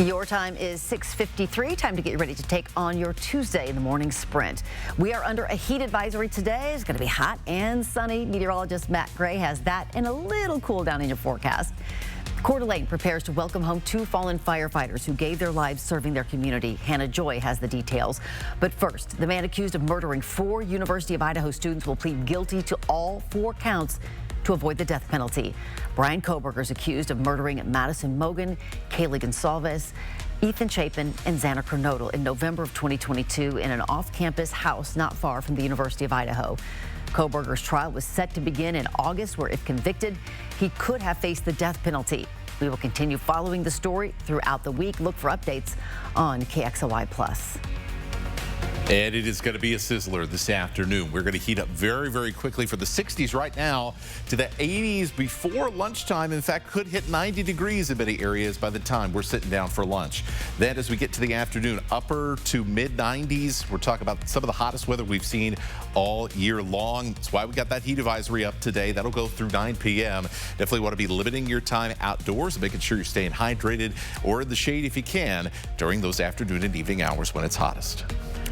Your time is 6:53. Time to get ready to take on your Tuesday in the morning sprint. We are under a heat advisory today. It's going to be hot and sunny. Meteorologist Matt Gray has that and a little cool down in your forecast. Coeur d'Alene prepares to welcome home 2 fallen firefighters who gave their lives serving their community. Hannah Joy has the details. But first, the man accused of murdering 4 University of Idaho students will plead guilty to all 4 counts to avoid the death penalty. Brian Kohberger is accused of murdering Madison Mogen, Kaylee Gonsalves, Ethan Chapin, and Xana Kernodle in November of 2022 in an off-campus house not far from the University of Idaho. Kohberger's trial was set to begin in August, where if convicted, he could have faced the death penalty. We will continue following the story throughout the week. Look for updates on KXLY+. And it is going to be a sizzler this afternoon. We're going to heat up very, very quickly for the 60s right now to the 80s before lunchtime. In fact, could hit 90 degrees in many areas by the time we're sitting down for lunch. Then as we get to the afternoon, upper to mid 90s. We're talking about some of the hottest weather we've seen all year long. That's why we got that heat advisory up today. That'll go through 9 p.m. Definitely want to be limiting your time outdoors, making sure you're staying hydrated or in the shade if you can during those afternoon and evening hours when it's hottest.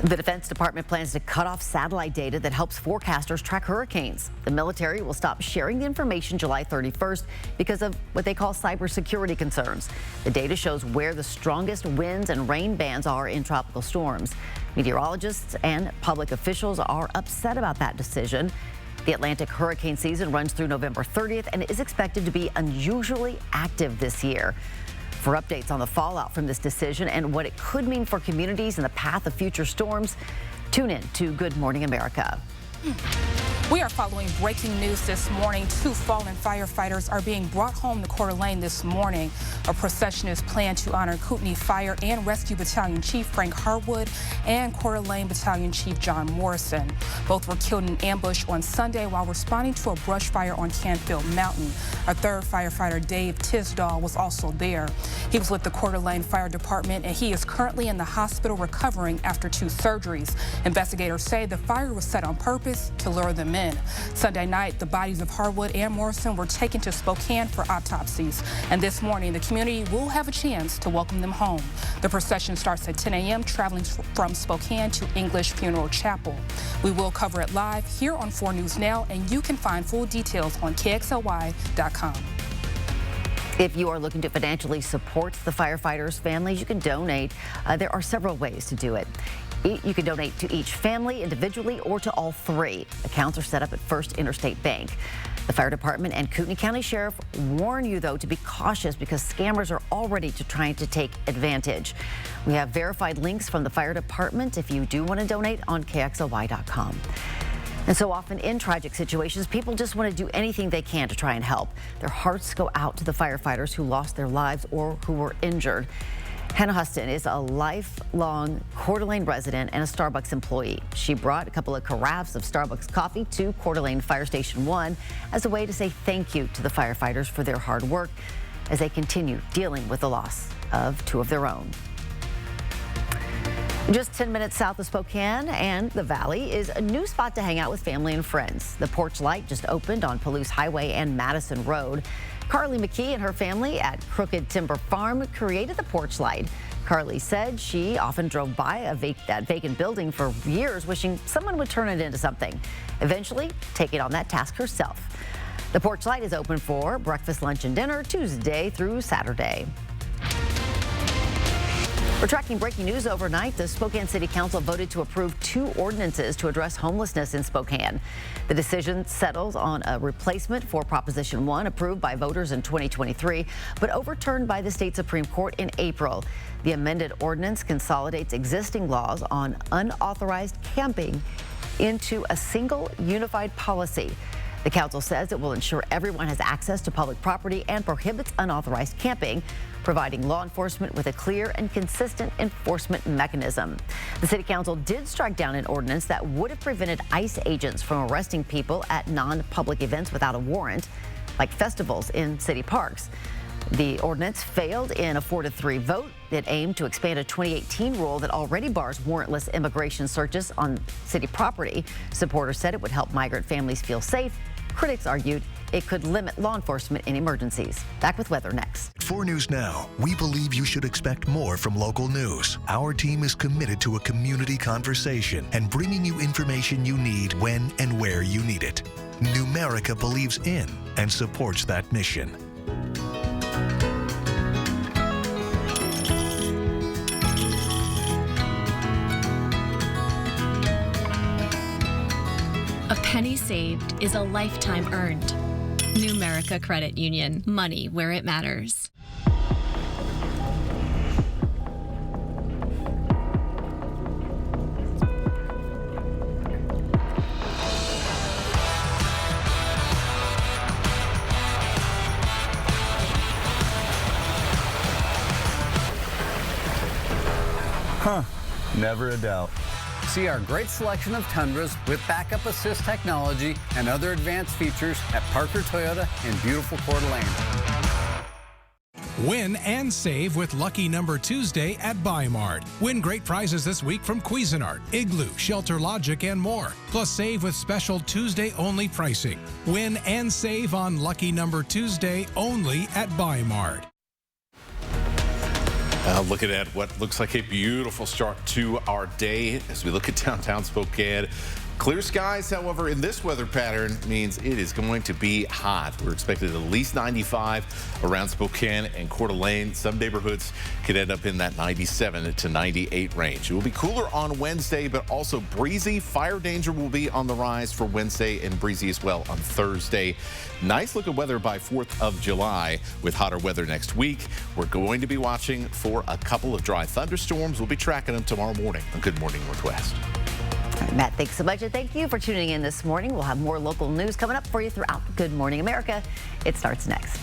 The Defense Department plans to cut off satellite data that helps forecasters track hurricanes. The military will stop sharing the information July 31st because of what they call cybersecurity concerns. The data shows where the strongest winds and rain bands are in tropical storms. Meteorologists and public officials are upset about that decision. The Atlantic hurricane season runs through November 30th and is expected to be unusually active this year. For updates on the fallout from this decision and what it could mean for communities in the path of future storms, tune in to Good Morning America. We are following breaking news this morning. 2 fallen firefighters are being brought home to Coeur d'Alene this morning. A procession is planned to honor Kootenai Fire and Rescue Battalion Chief Frank Harwood and Coeur d'Alene Battalion Chief John Morrison. Both were killed in an ambush on Sunday while responding to a brush fire on Canfield Mountain. A 3rd firefighter, Dave Tisdall, was also there. He was with the Coeur d'Alene Fire Department, and he is currently in the hospital recovering after 2 surgeries. Investigators say the fire was set on purpose to lure them in. Sunday night, the bodies of Harwood and Morrison were taken to Spokane for autopsies. And this morning, the community will have a chance to welcome them home. The procession starts at 10 a.m., traveling from Spokane to English Funeral Chapel. We will cover it live here on 4 News Now, and you can find full details on KXLY.com. If you are looking to financially support the firefighters' families, you can donate. There are several ways to do it. You can donate to each family individually or to all 3. Accounts are set up at First Interstate Bank. The fire department and Kootenai County Sheriff warn you, though, to be cautious because scammers are already trying to take advantage. We have verified links from the fire department if you do want to donate on KXLY.com. And so often in tragic situations, people just want to do anything they can to try and help. Their hearts go out to the firefighters who lost their lives or who were injured. Hannah Huston is a lifelong Coeur d'Alene resident and a Starbucks employee. She brought a couple of carafes of Starbucks coffee to Coeur d'Alene Fire Station 1 as a way to say thank you to the firefighters for their hard work as they continue dealing with the loss of 2 of their own. Just 10 minutes south of Spokane and the Valley is a new spot to hang out with family and friends. The Porch Light just opened on Palouse Highway and Madison Road. Carly McKee and her family at Crooked Timber Farm created the Porch Light. Carly said she often drove by that vacant building for years, wishing someone would turn it into something. Eventually, taking on that task herself. The Porch Light is open for breakfast, lunch, and dinner Tuesday through Saturday. We're tracking breaking news overnight. The Spokane City Council voted to approve 2 ordinances to address homelessness in Spokane. The decision settles on a replacement for Proposition 1 approved by voters in 2023, but overturned by the state Supreme Court in April. The amended ordinance consolidates existing laws on unauthorized camping into a single unified policy. The council says it will ensure everyone has access to public property and prohibits unauthorized camping, providing law enforcement with a clear and consistent enforcement mechanism. The city council did strike down an ordinance that would have prevented ICE agents from arresting people at non-public events without a warrant, like festivals in city parks. The ordinance failed in a 4-3 vote. It aimed to expand a 2018 rule that already bars warrantless immigration searches on city property. Supporters said it would help migrant families feel safe. Critics argued it could limit law enforcement in emergencies. Back with weather next. 4 News Now, we believe you should expect more from local news. Our team is committed to a community conversation and bringing you information you need when and where you need it. Numerica believes in and supports that mission. A penny saved is a lifetime earned. Numerica Credit Union. Money where it matters. Huh, never a doubt. See our great selection of Tundras with backup assist technology and other advanced features at Parker Toyota in beautiful Coeur d'Alene. Win and save with Lucky Number Tuesday at Buy-Mart. Win great prizes this week from Cuisinart, Igloo, Shelter Logic, and more. Plus save with special Tuesday-only pricing. Win and save on Lucky Number Tuesday only at Buy-Mart. Looking at what looks like a beautiful start to our day as we look at downtown Spokane. Clear skies, however, in this weather pattern means it is going to be hot. We're expected at least 95 around Spokane and Coeur d'Alene. Some neighborhoods could end up in that 97 to 98 range. It will be cooler on Wednesday, but also breezy. Fire danger will be on the rise for Wednesday and breezy as well on Thursday. Nice looking weather by 4th of July with hotter weather next week. We're going to be watching for a couple of dry thunderstorms. We'll be tracking them tomorrow morning on Good Morning Northwest. All right, Matt, thanks so much, and thank you for tuning in this morning. We'll have more local news coming up for you throughout Good Morning America. It starts next.